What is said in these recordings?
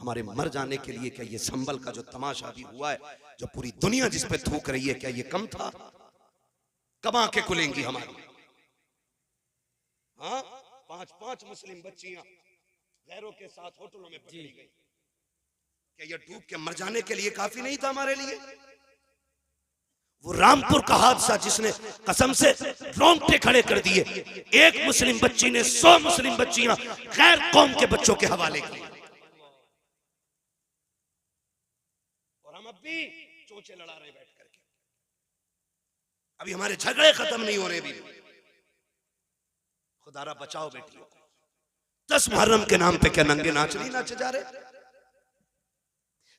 हमारे मर जाने के लिए क्या ये संभल का जो तमाशा भी हुआ है, जो पूरी दुनिया जिस पे थूक रही है, क्या ये कम था? कब आंखें खुलेंगी हमारी? हाँ, 5-5 मुस्लिम बच्चियां गैरों के साथ होटलों में पकड़ी गई। क्या ये डूब के मर जाने के लिए काफी नहीं था हमारे लिए? वो रामपुर का हादसा जिसने कसम से रोंगटे खड़े कर दिए, एक मुस्लिम बच्ची ने 100 मुस्लिम बच्चियां गैर कौम के बच्चों के हवाले की, और हम अब भी चोंचे लड़ा रहे बैठ करके। अभी हमारे झगड़े खत्म नहीं हो रहे भी। खुदारा बचाओ बेटियों को। 10 मुहर्रम के नाम पे क्या नंगे नाच नहीं नाचे जा रहे?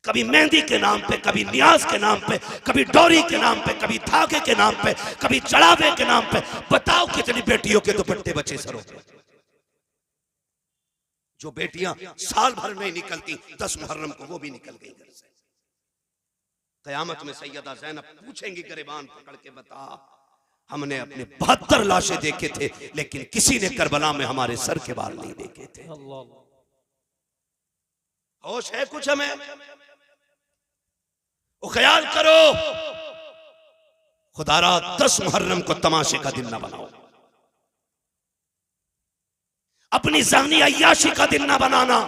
कभी मेहंदी के नाम पे, कभी नियाज के नाम पे, कभी डोरी के नाम पे, कभी धागे के नाम पे, कभी चढ़ावे के नाम पे। बताओ कितनी बेटियों के दुपट्टे बचे सरों पे? जो बेटियां साल भर नहीं निकलती, 10 मुहर्रम को वो भी निकल गई घर से। कयामत में सैयदा ज़ैनब पूछेंगी गिरबान पकड़ के, बता हमने अपने 72 लाशें देखे थे, लेकिन किसी ने करबला में हमारे सर के बाल नहीं देखे थे। होश है कुछ हमें? वो ख्याल करो, खुदारा 10 मुहर्रम को तमाशे का दिन ना बनाओ, अपनी ज़हनी अय्याशी का दिन ना बनाना,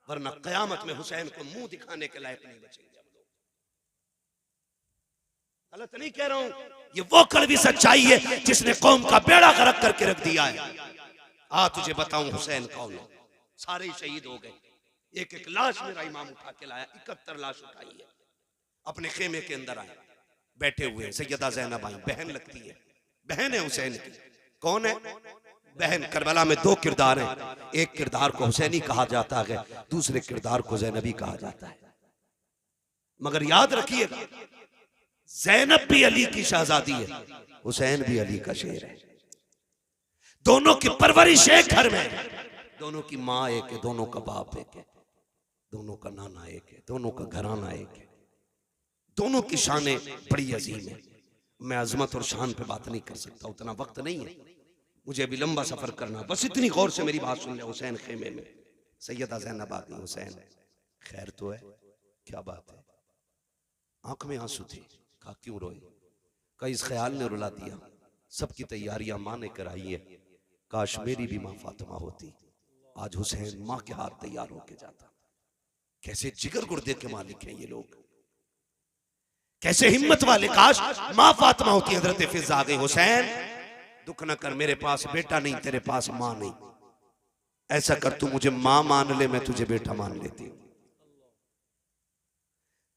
वरना कयामत में हुसैन को मुंह दिखाने के लायक नहीं बचेंगे। गलत नहीं कह रहा हूं, ये वो कड़वी सच्चाई है जिसने कौम का बेड़ा गर्क करके रख दिया है। आ तुझे बताऊं हुसैन कौन है? सारे ही शहीद हो गए। एक एक लाश मेरा इमाम उठा के लाया, 71 लाश उठाई है। अपने खेमे के अंदर आए, बैठे हुए सैयदा ज़ैनब आई, बहन लगती है, बहन है हुसैन की। कौन है बहन? करबला में 2 किरदार हैं, एक किरदार को हुसैनी कहा जाता है, दूसरे किरदार को ज़ैनबी कहा जाता है। मगर याद रखिएगा, ज़ैनब भी अली की शहजादी है, हुसैन भी अली का शेर है। दोनों की परवरिश एक घर में है, दोनों की माँ एक है, दोनों का बाप एक है, दोनों का नाना एक है, दोनों का घराना एक है, दोनों की शानें बड़ी अजीम है। मैं अजमत और शान पे बात नहीं कर सकता, उतना वक्त नहीं है, मुझे अभी लंबा सफर करना। बस इतनी गौर से मेरी बात सुन ले। हुसैन खेमे में, सैयदा ज़ैनब आ गई। हुसैन खैर तो है? क्या बात है? आंख में आंसू थे। कहा क्यों रोए? कहा इस ख्याल ने रुला दिया, सबकी तैयारियां मां ने कराई है, काश मेरी भी मां फातिमा होती, आज हुसैन मां के हाथ तैयार होके जाता। कैसे जिगर गुर्दे के मालिक हैं ये लोग, कैसे हिम्मत वाले। काश मां फातिमा होती। हजरत फिजा आ गई, हुसैन दुख न कर, मेरे पास बेटा नहीं, तेरे पास मां नहीं, ऐसा कर तू मुझे मां मान ले, मैं तुझे बेटा मान लेती हूं।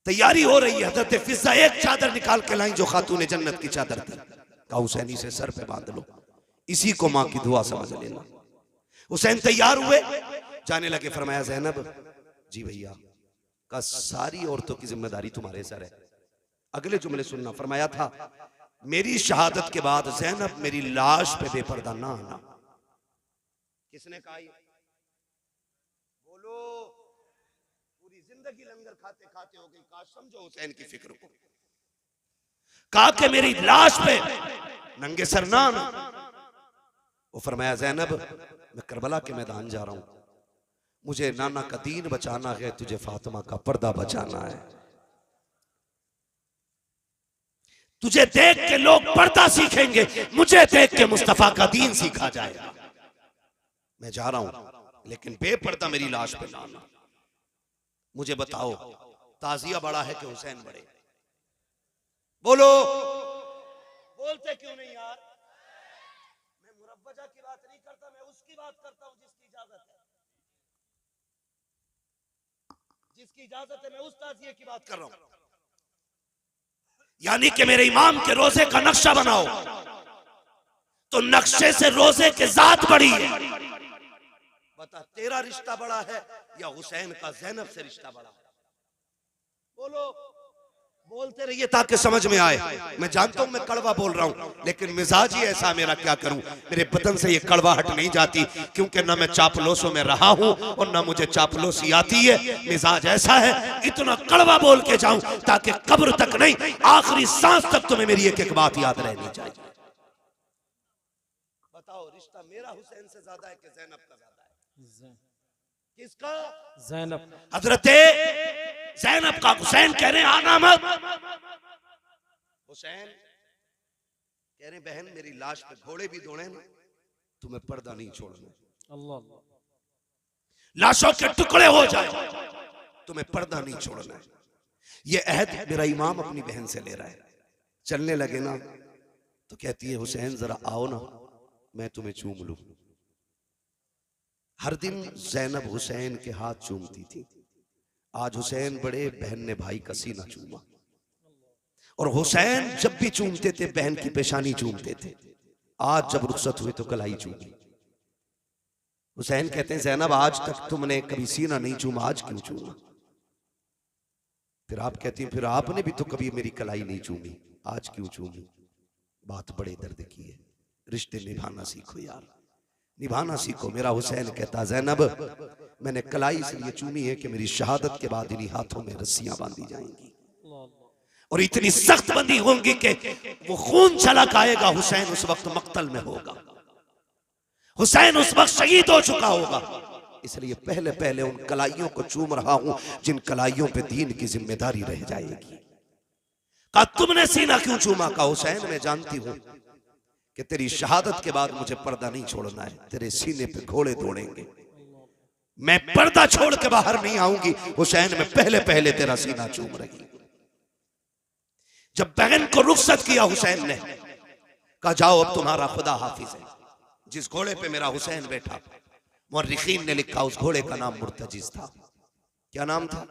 तैयारी हो रही है। हजरत फिजा एक चादर निकाल के लाई जो खातून जन्नत की चादर थी। कहा हुसैन इसे सर पे बांध लो, इसी को मां की दुआ समझ लेना। हुसैन तैयार हुए, जाने लगे। फरमाया ज़ैनब जी भैया, का सारी औरतों की जिम्मेदारी तुम्हारे सर है। अगले जुमले सुनना। फरमाया था मेरी शहादत के बाद ज़ैनब मेरी लाश पे बेपर्दा ना आना। किसने कहा? बोलो। पूरी जिंदगी लंगर खाते खाते हो गई, काश समझो हुसैन की फिक्र को। कहा कि मेरी लाश पे नंगे सर ना आना। वो फरमाया ज़ैनब मैं करबला के मैदान जा रहा हूं, मुझे नाना का दीन बचाना है, तुझे फातिमा का पर्दा बचाना है। तुझे देख के लोग पर्दा सीखेंगे, मुझे देख के मुस्तफा का दीन सीखा जाएगा। मैं जा रहा हूं, लेकिन बेपर्दा मेरी लाश पे लाना। मुझे बताओ ताजिया बड़ा है कि हुसैन बड़े? बोलो। बोलते क्यों नहीं यार? मैं मुरब्बजा की बात नहीं करता, मैं उसकी बात करता हूं जिसकी इजाजत है। जिसकी इजाजत है, मैं उस ताजिए की बात कर रहा हूं। यानी कि मेरे इमाम के रोजे का नक्शा बनाओ तो नक्शे से रोजे के जात बड़ी है। बता तेरा रिश्ता बड़ा है या हुसैन का ज़ैनब से रिश्ता बड़ा है? बोलो। बोलते रहिए ताकि समझ में आए। मैं जानता हूं मैं कड़वा बोल रहा हूं, लेकिन मिजाज ही ऐसा मेरा, क्या करूं। मेरे बदन से ये कड़वाहट नहीं जाती, क्योंकि ना मैं चापलोसों में रहा हूं और ना मुझे चापलोसी आती है। मिजाज ऐसा है, इतना कड़वा बोल के जाऊं ताकि कब्र तक नहीं, आखिरी सांस तक तुम्हें मेरी एक एक बात याद रहनी चाहिए। बताओ रिश्ता मेरा हुसैन से ज्यादा है कि ज़ैनब का ज्यादा है? किसका? ज़ैनब। हजरते ज़ैनब का हुसैन कह रहे हैं आना मत। हुसैन कह रहे बहन मेरी लाश पे घोड़े भी दौड़े ना तुम्हें पर्दा नहीं छोड़ना। अल्लाह। लाशों के टुकड़े हो जाए तुम्हें पर्दा नहीं छोड़ना है। ये अहद मेरा इमाम अपनी बहन से ले रहा है। चलने लगे ना तो कहती है हुसैन जरा आओ ना मैं तुम्हें चूम लूं। हर दिन ज़ैनब हुसैन के हाथ चूमती थी। आज हुसैन बड़े, बहन ने भाई का सीना चूमा। और हुसैन जब भी चूमते थे बहन की पेशानी चूमते थे। आज जब रुखसत हुए तो कलाई चूमी। हुसैन कहते हैं ज़ैनब आज तक तुमने कभी सीना नहीं चूमा, आज क्यों चूमा? फिर आप कहती हैं फिर आपने भी तो कभी मेरी कलाई नहीं चूमी, आज क्यों चूमी? बात बड़े दर्द की है। रिश्ते निभाना सीखो यार, निभाना सीखो। मेरा हुसैन कहता ज़ैनब मैंने कलाई इसलिए चूमी है कि मेरी शहादत के बाद इन्हीं हाथों में रस्सियां बांधी जाएंगी और इतनी सख्त बंदी होंगी कि वो खून छलक आएगा। हुसैन उस वक्त मक्तल में होगा, हुसैन उस वक्त शहीद हो चुका होगा। इसलिए पहले पहले उन कलाइयों को चूम रहा हूं जिन कलाइयों पे दीन की जिम्मेदारी रह जाएगी। कहा तुमने सीना क्यों चूमा? का हुसैन मैं जानती हूं कि तेरी शहादत के बाद मुझे पर्दा नहीं छोड़ना है, तेरे सीने पे घोड़े दौड़ेंगे, मैं पर्दा छोड़ के बाहर नहीं आऊंगी। हुसैन मैं पहले पहले तेरा सीना चूम रही। जब बहन को रुखसत किया हुसैन ने कहा जाओ अब तुम्हारा खुदा हाफिज है। जिस घोड़े पे मेरा हुसैन बैठा मुर्रिखीन ने लिखा उस घोड़े का नाम मुर्तजिज था। क्या नाम था?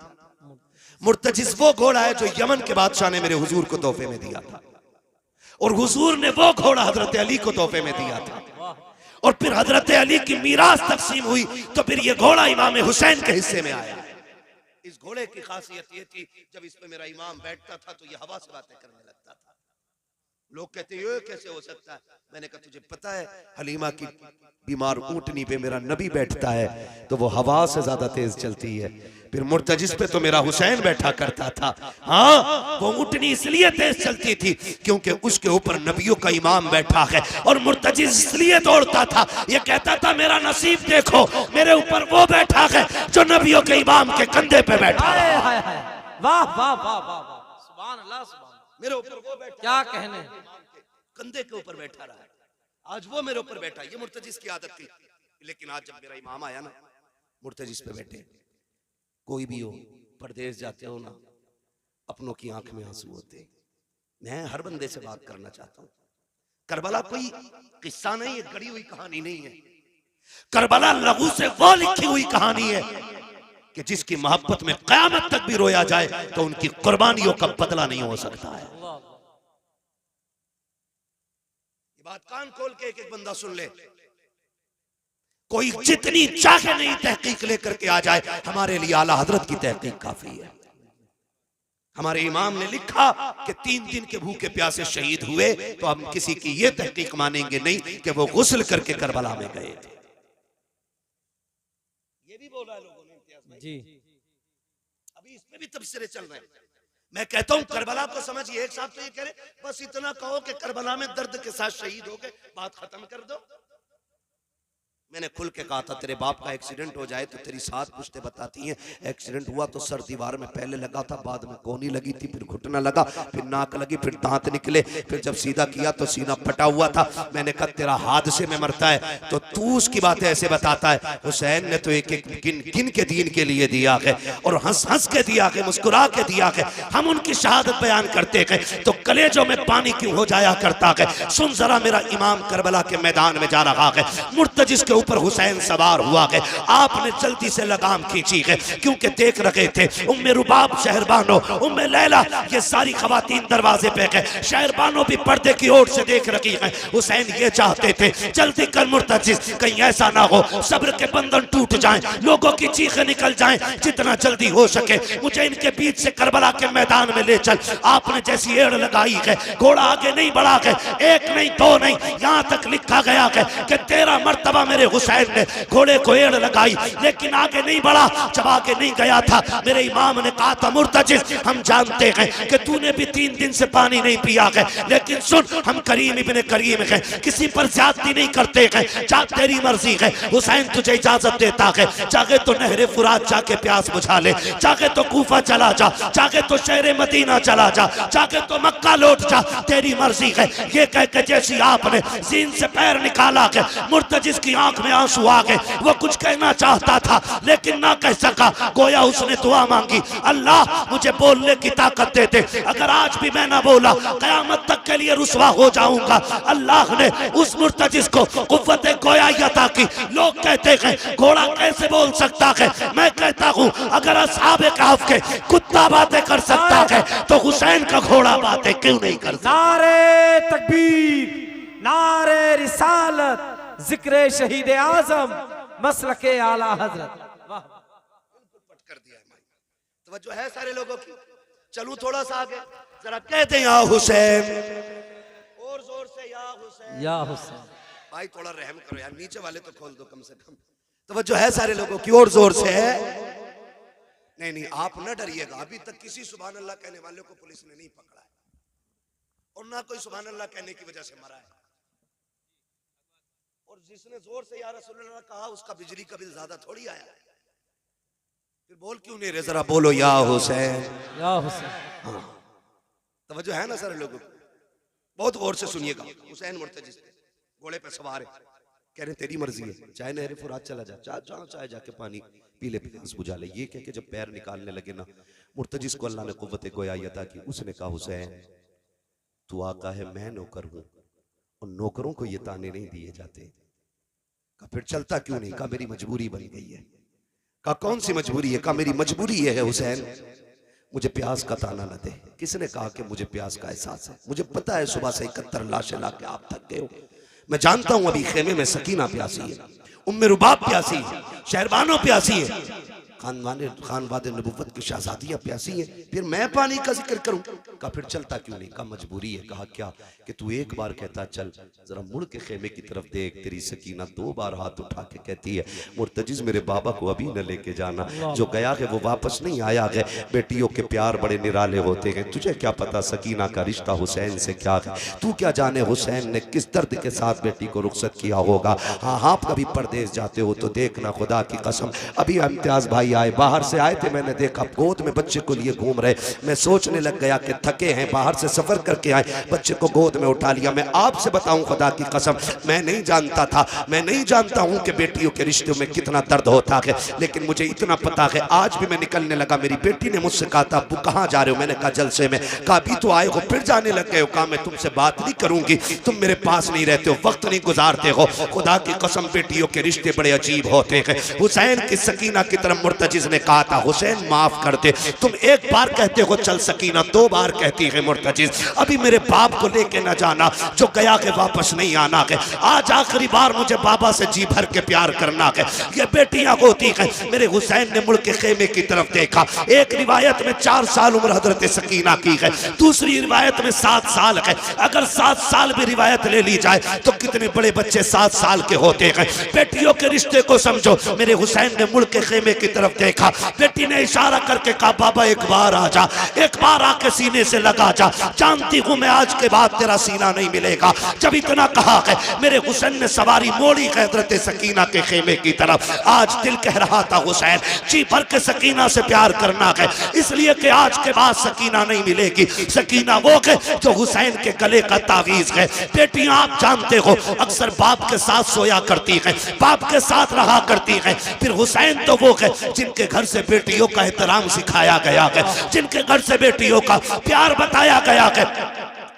मुर्तजिज वो घोड़ा है जो यमन के बादशाह ने मेरे हुजूर को तोहफे में दिया था और हुजूर ने वो घोड़ा हजरत अली को तोहफे में दिया था और फिर हजरत अली की मीरास तकसीम हुई तो फिर ये घोड़ा इमाम हुसैन के हिस्से में आया। इस घोड़े की खासियत ये थी जब इस पे मेरा इमाम बैठता था तो ये हवा से बातें करने लगता था। लोग कहते ये कैसे हो सकता है? मैंने कहा तुझे पता है हलीमा की बीमार ऊंटनी पे मेरा नबी बैठता है तो वो हवा से ज्यादा तेज चलती है। फिर मुर्तजिस पे तो मेरा हुसैन बैठा करता था। हाँ वो ऊंटनी इसलिए तेज चलती थी क्योंकि उसके ऊपर नबियों का इमाम बैठा है और मुर्तजिस इसलिए दौड़ता था, ये कहता था मेरा नसीब देखो मेरे ऊपर वो बैठा है जो नबियों के इमाम के कंधे पे बैठा है। वाह वाह वाह वाह वाह, सुभान अल्लाह, सुभान। मेरे ऊपर वो बैठा, क्या कहने, कंधे के ऊपर बैठा रहा है। आज वो मेरे ऊपर बैठा। ये मुर्तजिस की आदत थी। लेकिन आज जब मेरा इमाम आया ना मुर्तजिस पे बैठे। कोई भी हो परदेश जाते हो ना अपनों की आंख में आंसू होते। मैं हर बंदे से बात करना चाहता हूं। करबला कोई किस्सा नहीं है, गढ़ी हुई कहानी नहीं है। करबला लहू से वो लिखी हुई कहानी है कि जिसकी मोहब्बत में कयामत तक भी रोया जाए तो उनकी कुर्बानियों का बदला नहीं हो सकता है। ये बात कान खोल के एक एक बंदा सुन ले। कोई जितनी चाहे नहीं तहकीक लेकर के आ जाए, हमारे लिए आला हजरत की तहकीक काफी है। हमारे इमाम ने लिखा कि 3 दिन के भूखे प्यासे शहीद हुए तो हम किसी की ये तहकीक मानेंगे नहीं कि वो गुस्ल करके करबला में गए थे। ये भी बोला लोगों ने जी। अभी इसमें भी तबसरे चल रहे हैं। मैं कहता हूं करबला को समझिए। एक साथ तो ये कह रहे बस इतना कहो कि करबला में दर्द के साथ शहीद हो गए, बात खत्म कर दो। मैंने खुल के कहा था तेरे बाप का एक्सीडेंट हो जाए तो तेरी साथ पुश्ते बताती हैं एक्सीडेंट हुआ तो सर दीवार में पहले लगा था, बाद में कोनी लगी थी, फिर घुटना लगा, फिर नाक लगी, फिर दांत निकले, फिर जब सीधा किया तो सीना फटा हुआ था। मैंने कहा तेरा हादसे में मरता है तो तू उसकी बातें ऐसे बताता है। हुसैन ने तो एक एक गिन गिन के दीन के लिए दिया है और हंस हंस के दिया है, मुस्कुरा के दिया है। हम उनकी शहादत बयान करते गए तो कलेजों में पानी क्यों हो जाया करता है। सुन जरा मेरा इमाम करबला के मैदान में जा रहा है, मुर्तजिस के ऊपर हुसैन सवार हुआ है। आपने जल्दी से लगाम खींची है क्योंकि देख रहे थे उम्मे रुबाब शहरबानो, उम्मे लैला, ये सारी खवातीन दरवाजे पे गए। शहरबानो भी पर्दे की ओर से देख रही हैं। हुसैन ये चाहते थे जल्दी कर मुर्तजिस, कहीं ऐसा ना हो सब्र के बंधन टूट जाएं, लोगों की चीखें निकल जाएं। जितना जल्दी हो सके मुझे इनके बीच से करबला के मैदान में ले चल। आपने जैसी एड़ लगाई है घोड़ा आगे नहीं बढ़ा है, 1 नहीं 2 नहीं, यहां तक लिखा गया है कि 13 मर्तबा मेरे मेरे हुसैन ने घोड़े को एड़ लगाई, लेकिन आगे नहीं बढ़ा। जब आगे नहीं गया था, मेरे इमाम ने कहा था, मुर्तजिज हम जानते हैं कि तूने भी 3 दिन से पानी नहीं पिया है, लेकिन सुन, हम करीम इब्ने करीम हैं, किसी पर ज्यादती नहीं करते हैं, जा तेरी मर्जी है। हुसैन तुझे इजाजत देता है, चाहे तो नहरे फुरात जाके प्यास बुझा ले, चाहे तो कूफा चला जा, चाहे तो शहर मदीना चला जा, चाहे तो मक्का लौट जा, तेरी मर्जी है। ये कह के जैसी आपने जीन से पैर निकाला है, मुर्तजिज की आंख में आंसू आ गए। वो कुछ कहना चाहता था लेकिन ना कह सका। गोया उसने दुआ मांगी, अल्लाह मुझे बोलने की ताकत दे दे, अगर आज भी मैं ना बोला कयामत तक के लिए रुसवा हो जाऊंगा। अल्लाह ने उस मुर्तजिज को कुव्वत गोयाई अता की। लोग कहते हैं घोड़ा कैसे बोल सकता है, मैं कहता हूं अगर असहाबे कहफ के कुत्ता बातें कर सकता है तो हुसैन का घोड़ा बातें क्यों नहीं कर सकता। नारे तकबीर, नारे रिसालत, जिक्र शहीद आजम, मसलके आला हजरत। वाह पट कर दिया है। तवज्जो है सारे लोगों की। चलूं थोड़ा सा आगे, जरा कहते हैं या हुसैन, और जोर से या हुसैन, या हुसैन। भाई थोड़ा रहम करो यार, नीचे वाले तो खोल दो कम से कम। तवज्जो है सारे लोगों की, और जोर से है। नहीं नहीं आप न डरिएगा, अभी तक किसी सुभान अल्लाह कहने वाले को पुलिस ने नहीं पकड़ा है, और ना कोई सुभान अल्लाह कहने की वजह से मरा है। और जिसने जोर से या रसूलुल्लाह कहा उसका बिजली का बिल ज्यादा थोड़ी आया है। फिर बोल क्यों नहीं रहे, जरा बोलो या हुसैन, या हुसैन। हाँ तवज्जो है ना सारे लोगों, बहुत गौर से सुनिएगा। हुसैन मुर्तजिज घोड़े पे सवार है, कह रहे तेरी मर्जी है, चाहे नहरे फुरात चला जा, चाहे जाके पानी पी ले, प्यास बुझा ले। ये कह के जब पैर निकालने लगे ना, मुर्तजिज को अल्लाह ने कुव्वत गोयाई अता की। उसने कहा हुसैन तू आका है, मैं नौकर हूं, और नौकरों को ये ताने नहीं दिए जाते। कहा फिर चलता क्यों नहीं? कहा मेरी मजबूरी बन गई है। कहा कौन सी मजबूरी है? कहा मेरी मजबूरी ये है हुसैन, मुझे प्यास का ताना न दे। किसने कहा कि मुझे प्यास का एहसास है? मुझे पता है सुबह से 71 लाशें लाके आप थक गए हो। मैं जानता हूं अभी खेमे में सकीना प्यासी है, उम्मे रुबाब प्यासी है, शहरबानो प्यासी है, खानवादे नबुव्वत की शहजादियां प्यासी हैं, फिर मैं पानी का जिक्र करूं? कहा फिर चलता क्यों नहीं? कहा मजबूरी है। कहा क्या? कि तू एक बार कहता चल, जरा मुड़ के खेमे की तरफ देख, तेरी सकीना 2 बार हाथ उठा के कहती है मुर्तजिज मेरे बाबा को अभी न लेके जाना, जो गया है वो वापस नहीं आया है। बेटियों के प्यार बड़े निराले होते हैं, तुझे क्या पता सकीना का रिश्ता हुसैन से क्या है? तू क्या जाने हुसैन ने किस दर्द के साथ बेटी को रुखसत किया होगा। हाँ आप कभी परदेश जाते हो तो देखना, खुदा की कसम अभी इम्तियाज भाई आए, बाहर से आए थे, मैंने देखा गोद में बच्चे को लिए घूम रहे। मैं सोचने लग गया कि थके हैं, बाहर से सफर करके आए, बच्चे को गोद में उठा लिया। मैं आपसे बताऊं खुदा की कसम, मैं नहीं जानता था, मैं नहीं जानता हूं कि बेटियों के रिश्तों में कितना दर्द होता है, लेकिन मुझे इतना पता है। आज भी मैं निकलने लगा, मेरी बेटी ने मुझसे कहा था अब्बू कहाँ जा रहे हो? मैंने कहा जलसे में। कहा अभी तो आए हो फिर जाने लग गए हो? कहा मैं तुमसे बात नहीं करूंगी, तुम मेरे पास नहीं रहते हो, वक्त नहीं गुजारते हो। खुदा की कसम बेटियों के रिश्ते बड़े अजीब होते हैं। हुसैन की सकीना की तरफ मुर्तजिज ने कहा था हुसैन माफ कर दे, तुम एक बार कहते हो चल सकीना, 2 बार कहती है मुर्तजिज। अभी मेरे बाप को लेके न जाना, जो गया के वापस नहीं आना है। आज आखिरी बार मुझे बाबा से जी भर के प्यार करना है। ये बेटियां होती हैं। मेरे हुसैन ने मुड़ के खेमे की तरफ देखा। एक रिवायत में 4 साल उम्र हजरत सकीना की है, दूसरी रिवायत में 7 साल है। अगर 7 साल भी रिवायत ले ली जाए तो कितने बड़े बच्चे 7 साल के होते हैं। बेटियों के रिश्ते को समझो। मेरे हुसैन ने मुड़ के खेमे की तरफ देखा, बेटी ने इशारा करके कहा बाबा एक बार आ जा, एक बार आके सीने से लगा जा, जानती हूं मैं आज के बाद तेरा सीना नहीं मिलेगा। जब इतना कहा है मेरे हुसैन ने सवारी मोड़ी हजरत सकीना के खेमे की तरफ। आज दिल कह रहा था हुसैन जी भर के सकीना से प्यार करना है, इसलिए कि आज के बाद सकीना नहीं मिलेगी। सकीना वो है जो हुसैन के गले का तावीज है। बेटियां आप जानते हो अक्सर बाप के साथ सोया करती हैं, बाप के साथ रहा करती हैं। फिर हुसैन तो वो है जिनके घर से बेटियों का एहतराम सिखाया गया है, जिनके घर से बेटियों का प्यार बताया गया है।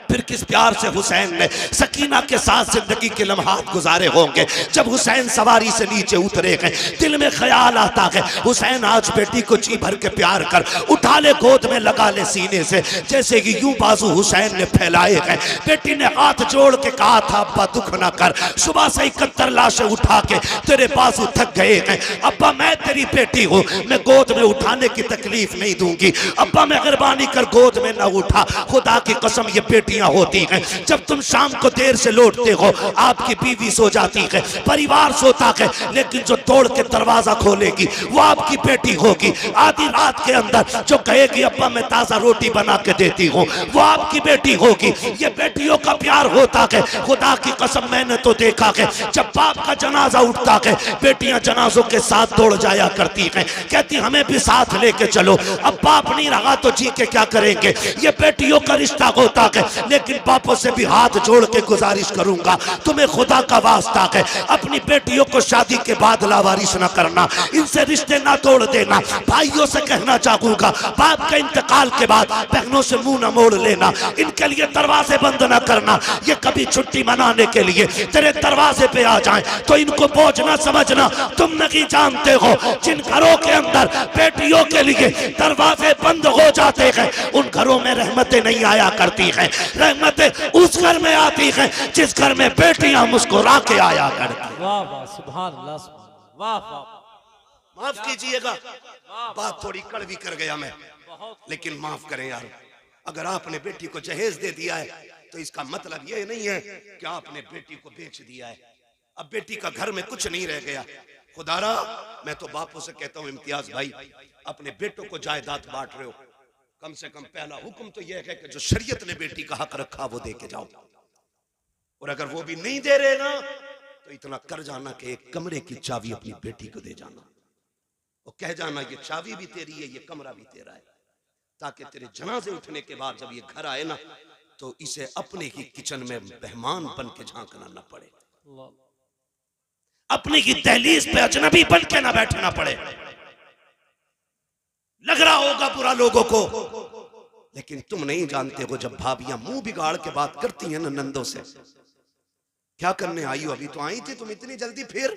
फिर किस प्यार से हुसैन ने सकीना के साथ जिंदगी के लम्हात गुजारे होंगे। जब हुसैन सवारी से नीचे उतरे हैं, दिल में ख्याल आता है हुसैन आज बेटी को जी भर के प्यार कर, उठा ले गोद में लगा ले सीने से, जैसे कि यूं बाजू हुसैन ने फैलाए हैं। बेटी ने हाथ जोड़ के कहा था अब्बा दुख ना कर, सुबह से 71 लाशें उठा के तेरे बाजू थक गए हैं। अब्बा मैं तेरी बेटी हूँ, मैं गोद में उठाने की तकलीफ नहीं दूंगी। अब्बा मेहरबानी कर गोद में न उठा, खुदा की कसम ये बेटी बेटियां होती हैं। जब तुम शाम को देर से लौटते हो, आपकी बीवी सो जाती है, परिवार सोता है, लेकिन जो तोड़ के दरवाजा खोलेगी वो आपकी बेटी होगी। आधी रात के अंदर जो कहेगी अब्बा मैं ताजा रोटी बना के देती हूँ, वो आपकी बेटी होगी। ये बेटियों का प्यार होता है। खुदा की कसम मैंने तो देखा है, जब बाप का जनाजा उठता है, बेटियां जनाजों के साथ दौड़ जाया करती हैं, कहती हमें भी साथ लेके चलो। अब बाप नहीं रहा तो जी के क्या करेंगे। ये बेटियों का रिश्ता होता है। लेकिन बापों से भी हाथ जोड़ के गुजारिश करूंगा, तुम्हें खुदा का वास्ता है, अपनी बेटियों को शादी के बाद लावारिस न करना, इनसे रिश्ते ना तोड़ देना। भाइयों से कहना चाहूंगा, बाप के इंतकाल के बाद बहनों से मुंह न मोड़ लेना, इनके लिए दरवाजे बंद न करना। ये कभी छुट्टी मनाने के लिए तेरे दरवाजे पे आ जाएं तो इनको बोझ न समझना। तुम नहीं जानते हो, जिन घरों के अंदर बेटियों के लिए दरवाजे बंद हो जाते हैं, उन घरों में रहमतें नहीं आया करती हैं। रहमतें उस घर में आती हैं जिस घर में बेटियां मुस्कुरा के आया करती। वाह वाह सुभान अल्लाह, वाह वाह। माफ कीजिएगा, बात थोड़ी कड़वी कर गया मैं, लेकिन माफ करें यार। अगर आपने बेटी को जहेज दे दिया है तो इसका मतलब ये नहीं है कि आपने बेटी को बेच दिया है। अब बेटी का घर में कुछ नहीं रह गया। खुदारा, मैं तो बापों से कहता हूँ, इम्तियाज भाई अपने बेटों को जायदाद बांट रहे हो, कम से कम पहला हुक्म तो यह है कि जो शरीयत ने बेटी का हक रखा वो दे के जाओ। और अगर वो भी नहीं दे रहे ना तो इतना कर जाना कि एक कमरे की चाबी अपनी बेटी को दे जाना और कह जाना ये चाबी भी तेरी है, ये कमरा भी तेरा है, ताकि तेरे जनाजे उठने के बाद जब ये घर आए ना तो इसे अपने ही किचन में मेहमान बन के झांकना ना पड़े, अपनी ही दहलीज पे अजनबी बन के ना बैठना पड़े। लग रहा होगा बुरा लोगों को, लेकिन तुम नहीं जानते हो, जब भाभियां मुंह बिगाड़ के बात करती हैं ना नंदों से, क्या करने आई हो, अभी तो आई थी तुम इतनी जल्दी फिर।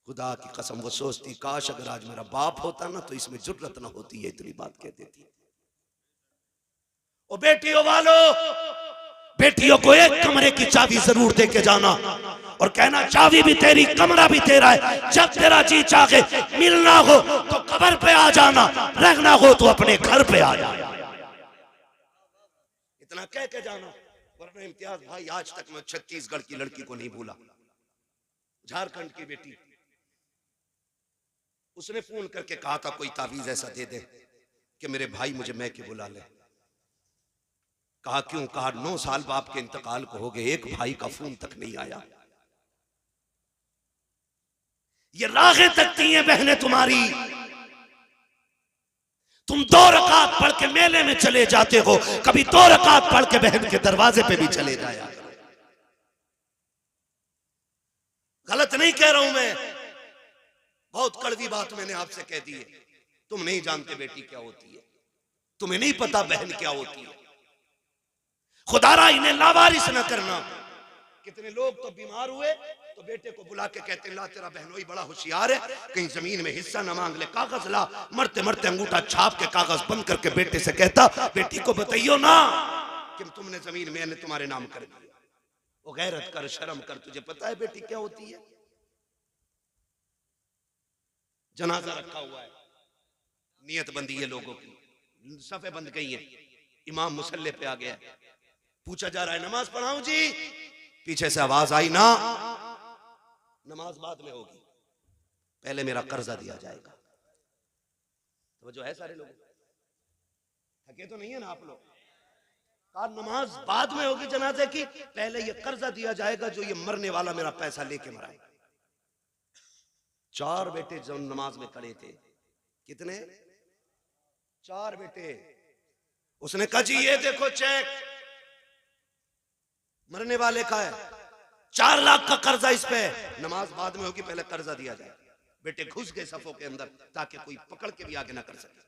खुदा की कसम वो सोचती काश अगर आज मेरा बाप होता ना तो इसमें जुर्रत ना होती है, इतनी बात कह देती। ओ बेटियों वालों, बेटियों को एक कमरे की चाबी जरूर दे के जाना और कहना चाबी भी तेरी, कमरा भी तेरा है। जब तेरा जी चाहे मिलना हो तो कब्र पे आ जाना, रहना हो तो अपने घर पे आ जाना। इतना कह के जाना, वरना इम्तियाज भाई आज तक मैं छत्तीसगढ़ की लड़की को नहीं भूला, झारखंड की बेटी। उसने फोन करके कहा था कोई तावीज ऐसा दे दे कि मेरे भाई मुझे मैके बुला ले। कहा क्यों? कहा 9 साल बाप के इंतकाल को हो गए, एक भाई का फोन तक नहीं आया। ये राहें तकती हैं बहनें तुम्हारी। तुम 2 रकात पढ़ के मेले में चले जाते हो, कभी 2 रकात पढ़ के बहन के दरवाजे पे भी चले जाया करो। गलत नहीं कह रहा हूं मैं, बहुत कड़वी बात मैंने आपसे कह दी है। तुम नहीं जानते बेटी क्या होती है, तुम्हें नहीं पता बहन क्या होती है। खुदारा इन्हें लावारिस न करना। कितने लोग तो बीमार हुए तो बेटे को बुला के कहते ला तेरा बहनोई बड़ा होशियार है, कहीं जमीन में हिस्सा ना मांग ले, कागज ला। मरते मरते अंगूठा छाप के कागज बंद करके बेटे से कहता बेटी को बताइयो ना कि तुमने जमीन मैंने तुम्हारे नाम कर दिया। वो गैरत कर, शर्म कर, तुझे पता है बेटी क्या होती है? जनाजा रखा हुआ है, नियत बंदी है लोगों की, सफे बंद गई है, इमाम मुसल्ले पे आ गया, पूछा जा रहा है नमाज पढ़ाऊं जी? पीछे से आवाज आई ना, नमाज बाद में होगी, पहले मेरा कर्जा दिया जाएगा। तो जो है सारे लोग थके तो नहीं है ना आप लोग? कहा नमाज बाद में होगी जनाजे की, पहले ये कर्जा दिया जाएगा जो ये मरने वाला मेरा पैसा लेके मराएगा। 4 बेटे जो नमाज में खड़े थे, कितने? 4 बेटे। उसने कहा जी ये देखो चेक, मरने वाले का है, 4 लाख का कर्जा इस पे, नमाज बाद में होगी, पहले कर्जा दिया जाए। बेटे घुस गए सफों के अंदर ताकि कोई पकड़ के भी आगे ना कर सके।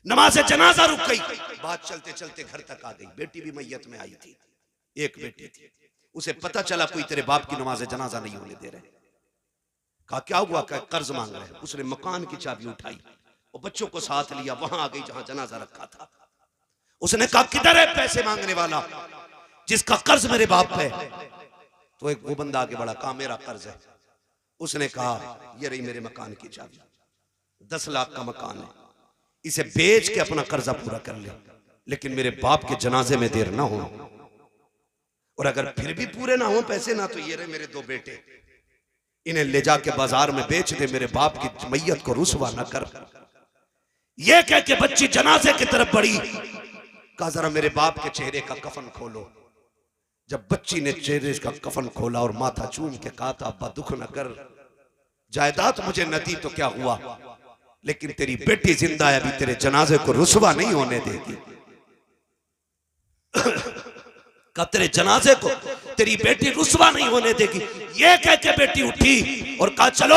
नमाज जनाजा रुक गई, बात चलते चलते घर तक आ गई। बेटी भी मैयत में आई थी, एक बेटी थी। उसे पता चला कोई तेरे बाप की नमाज जनाजा नहीं होने दे रहे। कहा क्या हुआ? क्या कर्ज मांग रहे? उसने मकान की चाबी उठाई और बच्चों को साथ लिया, वहां आ गई जहां जनाजा रखा था। उसने कहा किधर है पैसे मांगने वाला जिसका कर्ज मेरे बाप पे? तो एक वो बंदा आगे बढ़ा, कहा मेरा कर्ज है। उसने कहा ये रही मेरे मकान की चाबी, 10 लाख का मकान है, इसे बेच के अपना कर्जा पूरा कर ले। लेकिन मेरे बाप के जनाजे में देर ना हो, और अगर फिर भी पूरे ना हो पैसे ना, तो ये रहे मेरे दो बेटे, इन्हें ले जाके बाजार में बेच दे, मेरे बाप की मैयत को रुसवा न कर। ये कह के बच्ची जनाजे की तरफ बढ़ी, कहा जरा मेरे बाप के चेहरे का कफन खोलो। जब बच्ची ने चेहरे का कफन खोला और माथा चूम के कहा था अब्बा दुख न कर, जायदाद मुझे न दी तो क्या हुआ, लेकिन तेरी बेटी जिंदा है, अभी तेरे जनाजे को रुसवा नहीं होने देगी। का तेरे जनाजे को तेरी बेटी रुसवा नहीं होने देगी। ये कह के बेटी उठी और कहा चलो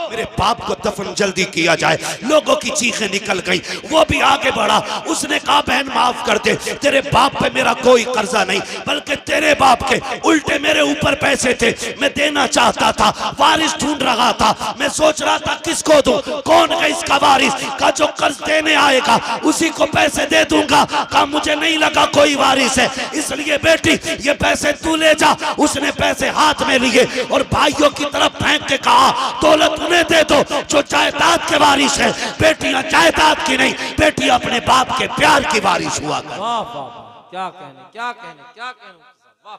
मेरे बाप को दफन जल्दी किया जाए। लोगों की चीखें निकल गई, वो भी आगे बढ़ा। उसने कहा बहन माफ कर दे, तेरे बाप पे मेरा कोई कर्जा नहीं, बल्कि तेरे बाप के उल्टे मेरे ऊपर पैसे थे, मैं देना चाहता था, वारिस ढूंढ रहा था, मैं सोच रहा था किसको दूं, कौन है इसका वारिस, का जो कर्ज देने आएगा उसी को पैसे दे दूंगा। का मुझे नहीं लगा कोई वारिस है, इसलिए बेटी ये पैसे तू ले जा। उसने पैसे हाथ में लिए और भाइयों की तरफ फेंक के कहा दौलत उन्हें दे दो जो जायदाद के वारिस है। बेटियां जायदाद की नहीं, बेटियां अपने बाप के प्यार की वारिस हुआ कर। वाह वाह, क्या कहने क्या कहने क्या कहने, वाह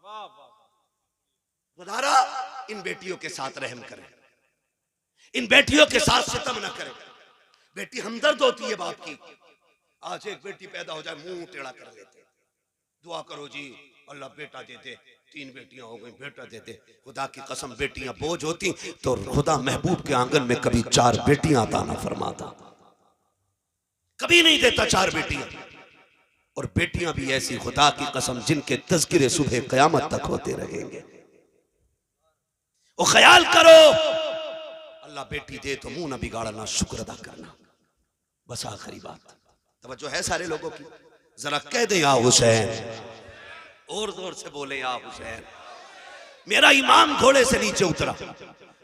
वाह वाह। खुदारा इन बेटियों के साथ रहम करें, इन बेटियों के साथ सितम न करें। बेटी हमदर्द होती है बाप की। आज एक बेटी पैदा हो जाए मुंह टेढ़ा कर लेते, दुआ करो जी अल्लाह बेटा दे दे, 3 बेटियां हो गई बेटा दे दे। खुदा की कसम बेटियां बोझ होती तो खुदा महबूब के आंगन में कभी 4 बेटियां अता ना फरमाता, कभी नहीं देता 4 बेटियां। और बेटियां भी ऐसी खुदा की कसम जिनके तज़किरे सुबह क़यामत तक होते रहेंगे। और ख्याल करो अल्लाह बेटी दे तो मुंह ना बिगाड़ना, शुक्र अदा करना। बस आखिरी बात तवज्जो है सारे लोगों की, जरा कह दे या हुसैन, और जोर से बोले या हुसैन। मेरा इमाम घोड़े से नीचे उतरा,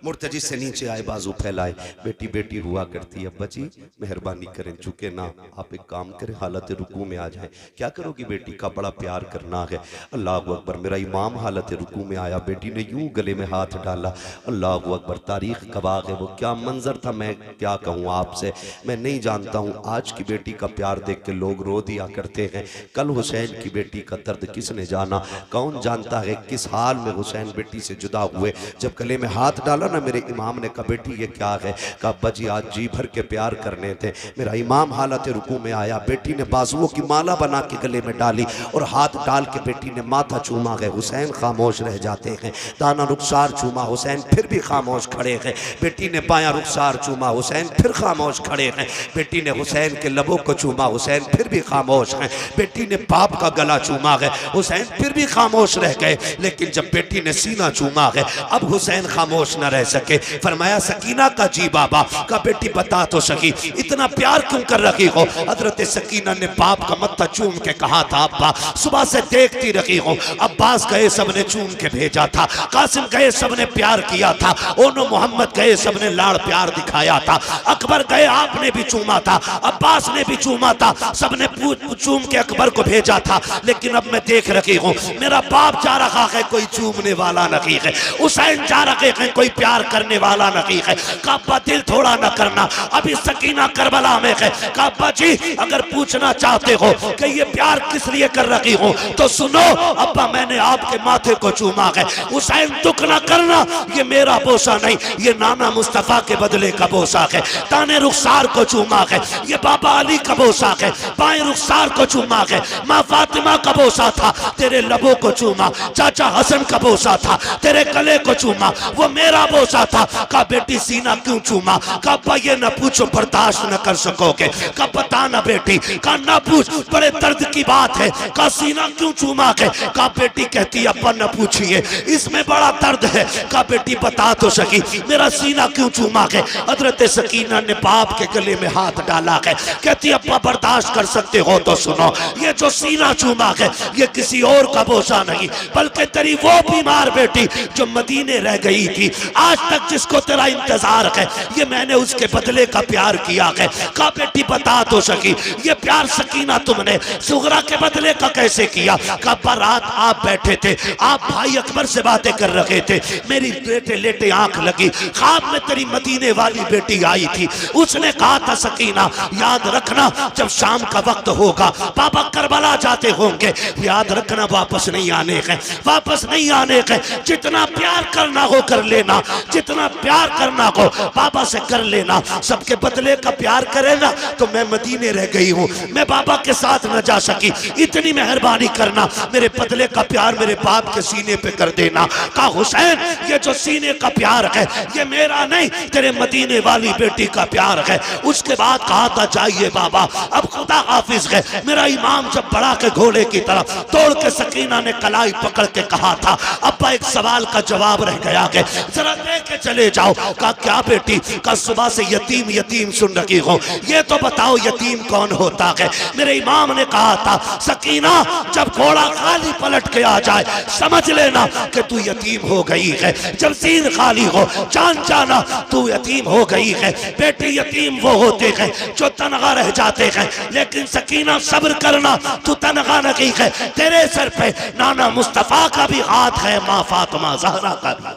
मुर्तजी से नीचे आए, बाजू फैलाए, बेटी बेटी हुआ करती है, अब्बा जी मेहरबानी करें, चुके ना, आप एक काम करें हालत रुकू में आ जाएं। क्या करोगी बेटी का बड़ा प्यार करना है। अल्लाह अकबर। मेरा इमाम हालत रुकू में आया, बेटी ने यूं गले में हाथ डाला, अल्लाह अकबर। तारीख गवाह है वो क्या मंजर था, मैं क्या कहूँ आपसे, मैं नहीं जानता हूँ। आज की बेटी का प्यार देख के लोग रो दिया करते हैं, कल हुसैन की बेटी का दर्द किसने जाना। कौन जानता है किस हाल में हुसैन बेटी से जुदा हुए। जब गले में हाथ डाला ना मेरे इमाम ने कहा बेटी ये क्या है, कहा अब्बा जी आज जी भर के प्यार करने थे। मेरा इमाम हालत रुकू में आया, बेटी ने बाजुओं की माला बना के गले में डाली और हाथ डाल के बेटी ने माथा चूमा गए। हुसैन खामोश रह जाते हैं। दाना रुखसार चूमा, हुसैन फिर भी खामोश खड़े हैं। बेटी ने बायां रुखसार चूमा, हुसैन फिर खामोश खड़े हैं। बेटी ने हुसैन के लबों को चूमा, हुसैन फिर भी खामोश हैं। बेटी ने बाप का गला चूमा है, हुसैन फिर भी खामोश रह गए। लेकिन जब बेटी ने सीना चूमा है अब हुसैन खामोश न रह सके। फरमाया सकीना का जी बाबा का बेटी बता तो सकी इतना प्यार क्यों कर रही हो। हजरत सकीना ने बाप का मत्था चूम के कहा था अब्बा सुबह से देखती रही हो, अब्बास गए सबने चूम के भेजा था, कासिम गए सबने प्यार किया था, ओनो मोहम्मद गए सबने लाड़ प्यार दिखाया था, अकबर गए आपने भी चूमा था, अब्बास ने भी चूमा था, सबने चूम के अकबर को भेजा था। लेकिन अब मैं देख रही हूँ मेरा बाप जा रहा है कोई चूमने वाला नहीं है, हुसैन जा रहे हैं कोई प्यार करने वाला नहीं है। काबा दिल थोड़ा न करना, अभी सकीना करबला में है। काबा जी अगर पूछना चाहते हो कि ये प्यार किस लिए कर रही हूँ तो सुनो अब्बा मैंने आपके माथे को चूमा है। हुसैन दुख न करना, ये मेरा बोसा नहीं, ये नाना मुस्तफा के बदले का बोसा है। दाने रुखसार को चूमा है, ये बाबा अली का बोसा है। बाएं रुखसार को चूमा है, माँ फातिमा का बोसा था, तेरे लबों को चूमा। चाचा हसन का बोसा था, तेरे गले को चूमा, वो मेरा बोसा था। का बेटी सीना क्यों चूमा, का ये न पूछो बर्दाश्त न कर सकोगे, का बता ना बेटी, का ना पूछ बड़े दर्द की बात है, का सीना क्यों चूमा है। का बेटी कहती अब्बा न पूछिए इसमें बड़ा दर्द है, का बेटी बता तो सकी मेरा सीना क्यों चूमा है। हजरत सकीना ने बाप के गले में हाथ डाला है, कहती अब्बा बर्दाश्त कर सकते हो तो सुनो, ये जो सीना चूमा है ये किसी और का बोसा नहीं बल्कि तेरी वो बीमार बेटी जो मदीने रह गई थी, आज तक जिसको तेरा इंतजार है, ये मैंने उसके बदले का प्यार किया है। कहा बेटी बता तो सकी, ये प्यार सकीना तुमने सुगरा के बदले का कैसे किया? कहा बारात आप बैठे थे, आप भाई अकबर से बातें कर रहे थे, मेरी बेटे लेटे आंख लगी, ख्वाब में तेरी मदीने वाली बेटी आई थी। उसने कहा था सकीना याद रखना जब शाम का वक्त होगा पापा करबला जाते होंगे, याद रखना वापस नहीं आने का, वापस नहीं आने का। जितना प्यार करना हो कर लेना, जितना प्यार करना हो बाबा से कर लेना। सबके बदले का प्यार करेगा तो मैं मदीने रह गई हूँ, मैं बाबा के साथ न जा सकी, इतनी मेहरबानी करना, मेरे बदले का प्यार मेरे बाप के सीने पे कर देना। कहा हुसैन ये जो सीने का प्यार है ये मेरा नहीं, तेरे मदीने वाली बेटी का प्यार है। उसके बाद कहा था जाइए बाबा अब खुदा हाफिज है। मेरा इमाम जब बढ़ा के घोड़े की तरफ तोड़ के सकीना ने कलाई पकड़ के कहा था अब्बा एक सवाल का जवाब रह गया है, जरा दे के चले जाओ। कहा क्या बेटी? कहा सुबह से यतीम यतीम सुन रही हो, ये तो बताओ यतीम कौन होता है? मेरे इमाम ने कहा था सकीना जब घोड़ा खाली पलट के आ जाए समझ लेना कि तू यतीम हो गई है, जब सीन खाली हो जान जाना तू यतीम हो गई है। बेटी यतीम वो होते हैं जो तनहा रह जाते हैं, लेकिन सकीना सब्र करना तू तनहा नहीं है, तेरे सर पे नाना मुस्तफा का भी हाथ है, माँ फातिमा ज़हरा का भी।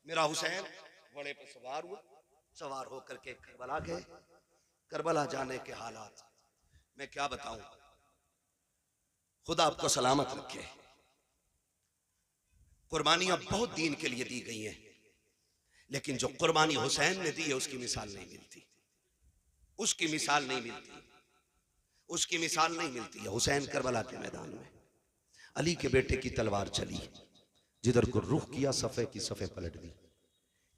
मेरा हुसैन घोड़े पे सवार हुआ, सवार होकर के करबला गए। करबला जाने के हालात मैं क्या बताऊं, खुदा आपको सलामत रखे। कुर्बानियां बहुत दीन के लिए दी गई हैं, लेकिन जो कुर्बानी हुसैन ने दी है उसकी मिसाल नहीं मिलती, उसकी मिसाल नहीं मिलती, उसकी मिसाल नहीं मिलती है। हुसैन करबला के मैदान में अली के बेटे की तलवार चली, जिधर को रुख किया सफ़े की सफ़े पलट दी।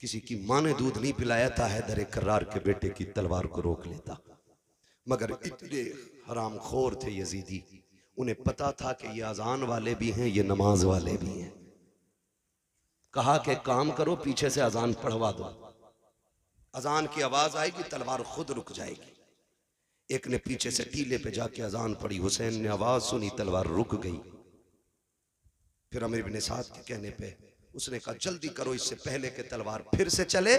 किसी की माँ ने दूध नहीं पिलाया था, हैदर कर्रार के बेटे की तलवार को रोक लेता, मगर इतने हराम खोर थे यजीदी, उन्हें पता था कि ये अजान वाले भी हैं, ये नमाज वाले भी हैं। कहा कि काम करो पीछे से अजान पढ़वा दो, अजान की आवाज आएगी तलवार खुद रुक जाएगी। एक ने पीछे से टीले पे जाके अजान पढ़ी, हुसैन ने आवाज सुनी, तलवार रुक गई। फिर अमीर बिन साद के कहने पे उसने कहा जल्दी करो इससे पहले के तलवार फिर से चले,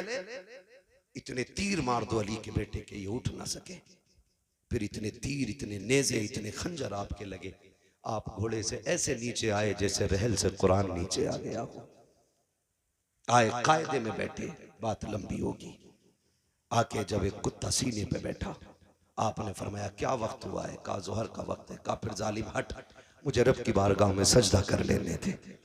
इतने तीर मार दो अली के बेटे के ये उठ ना सके। फिर इतने तीर, इतने नेजे, इतने खंजर आपके लगे, आप घोड़े से ऐसे नीचे आए जैसे रहल से कुरान नीचे आ गया हो। आए कायदे में बैठे, बात लंबी होगी। आके जब एक कुत्ता सीने पे बैठा, आपने फरमाया क्या वक्त हुआ है? कहा जोहर का वक्त है। कहा फिर जालिम हट, मुझे रब की बारगाह में सजदा कर लेने थे,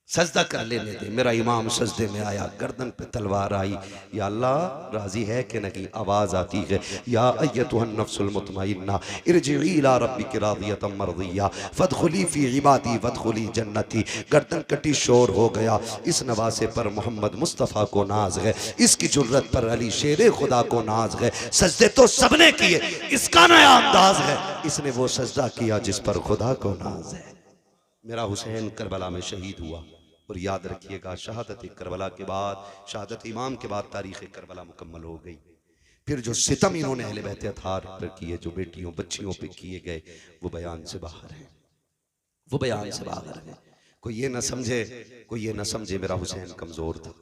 सजदा कर लेने दे। मेरा इमाम सजदे में आया, गर्दन पे तलवार आई, या अल्लाह राजी है कि नहीं? आवाज आती है या अय्यतुहन नफ्सुल मुतमइन्ना इरजिई इला रब्बिकी रादियतम मर्दिया फदखुली फी इबादी वदखुली जन्नती। गर्दन कटी, शोर हो गया। इस नवासे पर मोहम्मद मुस्तफ़ा को नाज है, इसकी जुर्रत पर अली शेरे खुदा को नाज है। सजदे तो सबने किए, इसका नया अंदाज है, इसने वो सजदा किया जिस पर खुदा को नाज है। मेरा हुसैन करबला में शहीद हुआ। और याद रखिएगा शहादत करबला के बाद, शहादत इमाम के बाद तारीख़ करबला मुकम्मल हो गई। फिर जो सितम इन्होंने अहले बैत अतार पर किए, जो बेटियों बच्चियों पे किए गए, वो बयान से बाहर है, वो बयान से बाहर है। कोई ये ना समझे, कोई ये ना समझे मेरा हुसैन कमज़ोर था,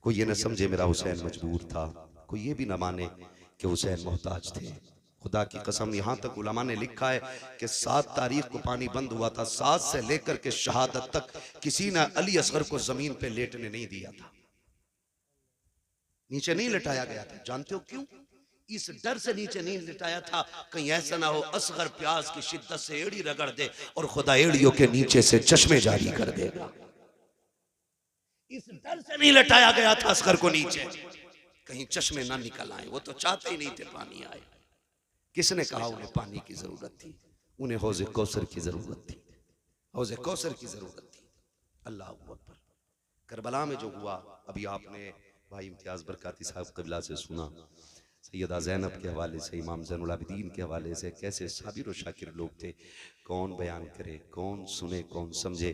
कोई ये ना समझे मेरा हुसैन मजबूर था, कोई ये भी ना माने कि हुसैन मोहताज थे। खुदा की कसम, यहाँ तक उलमा ने लिखा है कि 7 तारीख को पानी बंद हुआ था, 7 से लेकर के शहादत तक किसी ने अली असगर को जमीन पे लेटने नहीं दिया था, नीचे नहीं लिटाया गया था। जानते हो क्यों? इस डर से नीचे नहीं लिटाया था कहीं ऐसा ना हो असगर प्यास की शिद्दत से एड़ी रगड़ दे और खुदा एड़ियों के नीचे से चश्मे जारी कर देगा। इस डर से नहीं लिटाया गया था असगर को नीचे, कहीं चश्मे ना निकल आए। वो तो चाहते ही नहीं थे पानी आए। किसने कहा उन्हें पानी की जरूरत थी? उन्हें हौज़े कौसर की जरूरत थी, हौज़े कौसर की जरूरत थी। अल्लाह अकबर। करबला में जो हुआ, अभी आपने भाई इम्तियाज बरकाती साहब क़िबला से सुना, सैयदा ज़ैनब के हवाले से, इमाम ज़ैनुल आबिदीन के हवाले से, कैसे साबिर और शाकिर लोग थे। कौन बयान करे, कौन सुने, कौन समझे।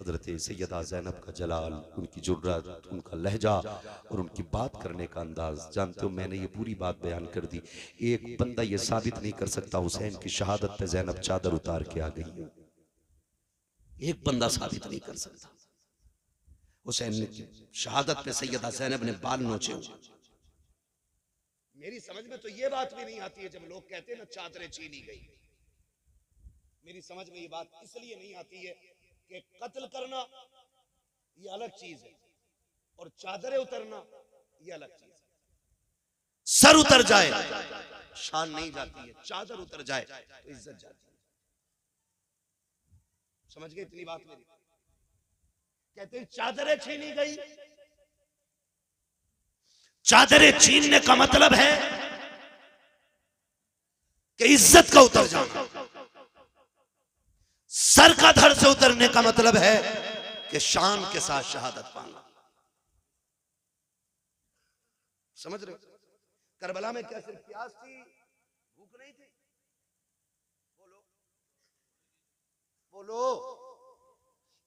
हज़रत सैयदा ज़ैनब का जलाल, उनकी जुर्रत, उनका लहजा और उनकी बात करने का अंदाज़। जानते हो मैंने ये पूरी बात बयान कर दी, एक बंदा ये साबित नहीं कर सकता हुसैन की शहादत पे ज़ैनब चादर उतार के आ गई। एक बंदा साबित नहीं कर सकता। हुसैन की शहादत पे सैयदा ज़ैनब ने बाल नोचे हुए। मेरी समझ में तो ये बात भी नहीं आती है जब लोग कहते हैं ना चादरें छीनी गई। मेरी समझ में ये बात इसलिए नहीं आती है कि कत्ल करना ये अलग चीज है और चादरें उतरना ये अलग चीज है। सर उतर जाए शान नहीं जाती है, चादर उतर जाए तो इज्जत जाती है। समझ गए इतनी बात मेरी? कहते हैं चादरें छीनी गई। चादरें छीनने का मतलब है कि इज्जत का उतर जाना। सर का धड़ से उतरने का मतलब है कि शान के साथ शहादत पाना। समझ रहे? करबला में क्या सिर्फ प्यास थी, भूख नहीं थी? बोलो बोलो।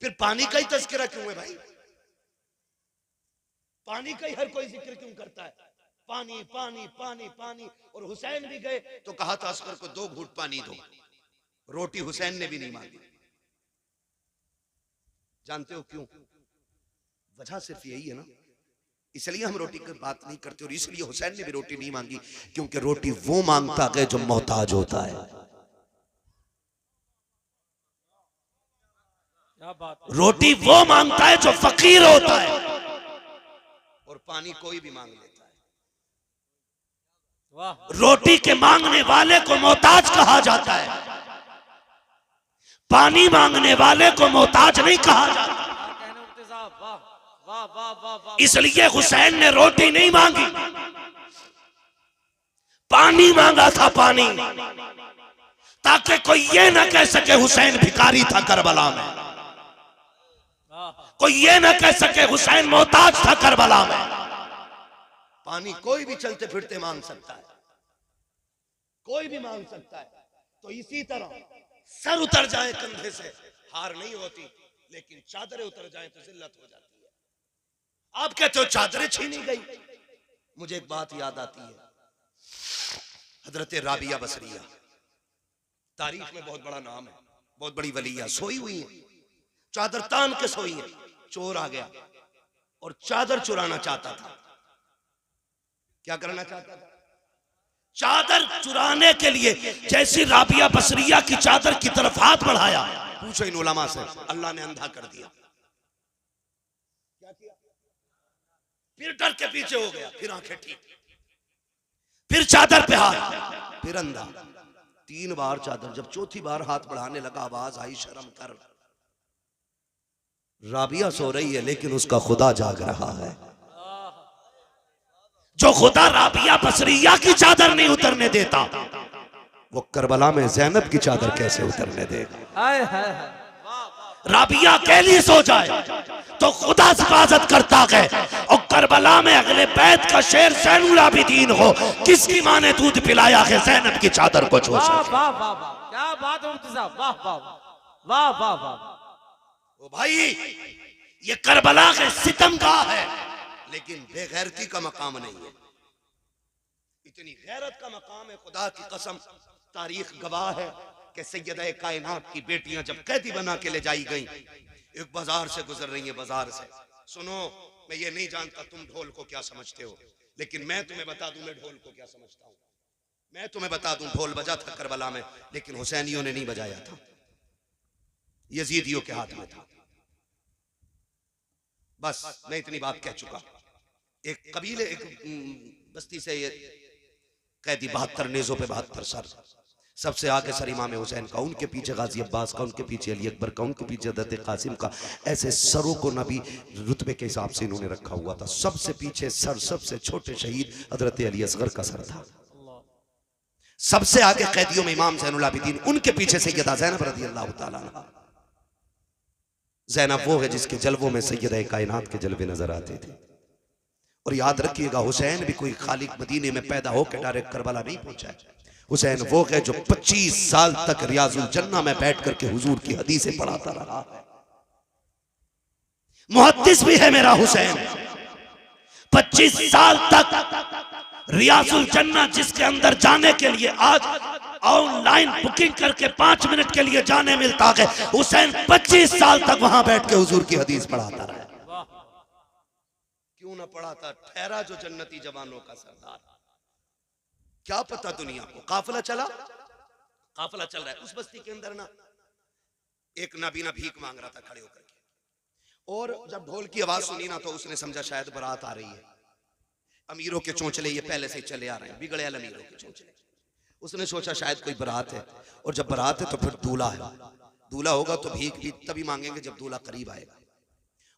फिर पानी का ही तज़किरा क्यों है भाई? पानी का ही हर कोई जिक्र क्यों करता है? पानी पानी पानी पानी। और हुसैन भी गए तो कहा था अस्कर को 2 घूंट पानी दो। रोटी हुसैन ने भी नहीं मांगी। जानते हो क्यों? वजह सिर्फ यही है ना, इसलिए हम रोटी की बात नहीं करते। और इसलिए हुसैन ने भी रोटी नहीं मांगी क्योंकि रोटी वो मांगता है जो मोहताज होता है। क्या बात है? रोटी वो मांगता है जो फकीर होता है, और पानी कोई भी मांग लेता है। वाह। रोटी के मांगने वाले को मोहताज कहा जाता है, पानी मांगने वाले को मोहताज नहीं कहा जाता। क्या कहने मुफ्ती साहब, वाह वाह वाह वाह वाह। इसलिए हुसैन ने रोटी नहीं मांगी, पानी मांगा था, पानी, ताकि कोई ये ना कह सके हुसैन भिखारी था करबला में, कोई ये ना कह सके हुसैन मोहताज था करबला में। पानी कोई भी चलते फिरते मांग सकता है, कोई भी मांग सकता है। तो इसी तरह सर उतर जाए कंधे से हार नहीं होती, लेकिन चादरें उतर जाए तो जिल्लत हो जाती है। आप कहते हो चादरें छीनी गई, मुझे एक बात याद आती है। हजरत राबिया बसरिया तारीख में बहुत बड़ा नाम है, बहुत बड़ी वलिया, सोई हुई है, चादर तान के सोई है। चोर आ गया और चादर चुराना चाहता था। क्या करना चाहता था? चादर चुराने के लिए जैसी राबिया बसरिया की चादर की तरफ हाथ बढ़ाया, पूछो इन उलमा से, अल्लाह ने अंधा कर दिया। क्या किया? फिर डर के पीछे हो गया, फिर आंखें ठीक, फिर चादर पे हाथ, फिर अंधा। 3 बार चादर, जब चौथी बार हाथ बढ़ाने लगा आवाज आई, शर्म कर। राबिया सो रही है लेकिन उसका खुदा जाग रहा है। जो खुदा राबिया बसरिया की चादर नहीं उतरने देता, वो करबला में ज़ैनब की चादर कैसे उतरने देगा? हाय हाय हाय। राबिया अकेली सो जाए तो खुदा हिफाजत करता है, और करबला में अगले बैत का शेर ज़ैनुल आबिदीन हो, किसकी माँ ने दूध पिलाया है ज़ैनब की चादर को छू सके? वाह वाह वाह, क्या बात है मुफ्ती साहब, वाह वाह वाह वाह वाह। ओ भाई, ये करबला के सितमगाह है, लेकिन बेगैरती का मकाम नहीं है। इतनी गैरत का मकाम है, खुदा की कसम। तारीख गवाह है कि सैयदा कायनात की बेटियां जब कैदी बना के ले जाई गई, एक बाजार से गुजर रही है, बाजार से। सुनो, मैं ये नहीं जानता तुम ढोल को क्या समझते हो, लेकिन मैं तुम्हें बता दूं मैं ढोल को क्या समझता हूं। मैं तुम्हें बता दूं, ढोल बजा था करबला में, लेकिन हुसैनियों ने नहीं बजाया था, यजीदियों के हाथ में था। बस मैं इतनी बात कह चुका। एक कबीले, एक बस्ती से ये कैदी 72 नेज़ों पे 72 सर, सबसे आगे सर इमाम हुसैन का, उनके पीछे गाजी अब्बास का, उनके पीछे अली अकबर का, उनके पीछे हज़रत कासिम का। ऐसे सरों को नबी रुतबे के हिसाब से इन्होंने रखा हुआ था। सबसे पीछे सर, सबसे छोटे शहीद हज़रत अली असगर का सर था। सबसे आगे कैदियों में इमाम ज़ैनुल आबिदीन, उनके पीछे सैयदा ज़ैनब रज़ियल्लाहु ताला अन्हा। ज़ैनब वो है जिसके जलवों में सैयदा कायनात के जलवे नजर आते थे। और याद रखिएगा, हुसैन भी कोई खाली मदीने में पैदा होकर डायरेक्ट करबला नहीं पहुंचा है। हुसैन वो है जो 25 साल तक रियाजुल जन्ना में बैठ करके हुजूर की हदीसें पढ़ाता रहा है। मुहद्दिस भी है मेरा हुसैन। 25 साल तक रियाजुल जन्ना, जिसके अंदर जाने के लिए आज ऑनलाइन बुकिंग करके 5 मिनट के लिए जाने मिलता है, हुसैन 25 साल तक वहां बैठ के हुजूर की हदीस पढ़ाता रहा। क्यों ना पढ़ा था ठहरा जो जन्नती जवानों का सरदार। क्या पता दुनिया को। काफिला चला, काफिला चल रहा है। उस बस्ती के अंदर ना एक नाबीना भीख मांग रहा था खड़े होकर के, और जब ढोल की आवाज सुनी ना तो उसने समझा शायद बारात आ रही है। अमीरों के चोंचले ये पहले से चले आ रहे हैं, बिगड़े अमीरों के चोंचले। उसने सोचा शायद कोई बारात है, और जब बारात है तो फिर दूल्हा है, दूल्हा होगा तो भीख भी तभी मांगेंगे जब दूल्हा करीब आएगा।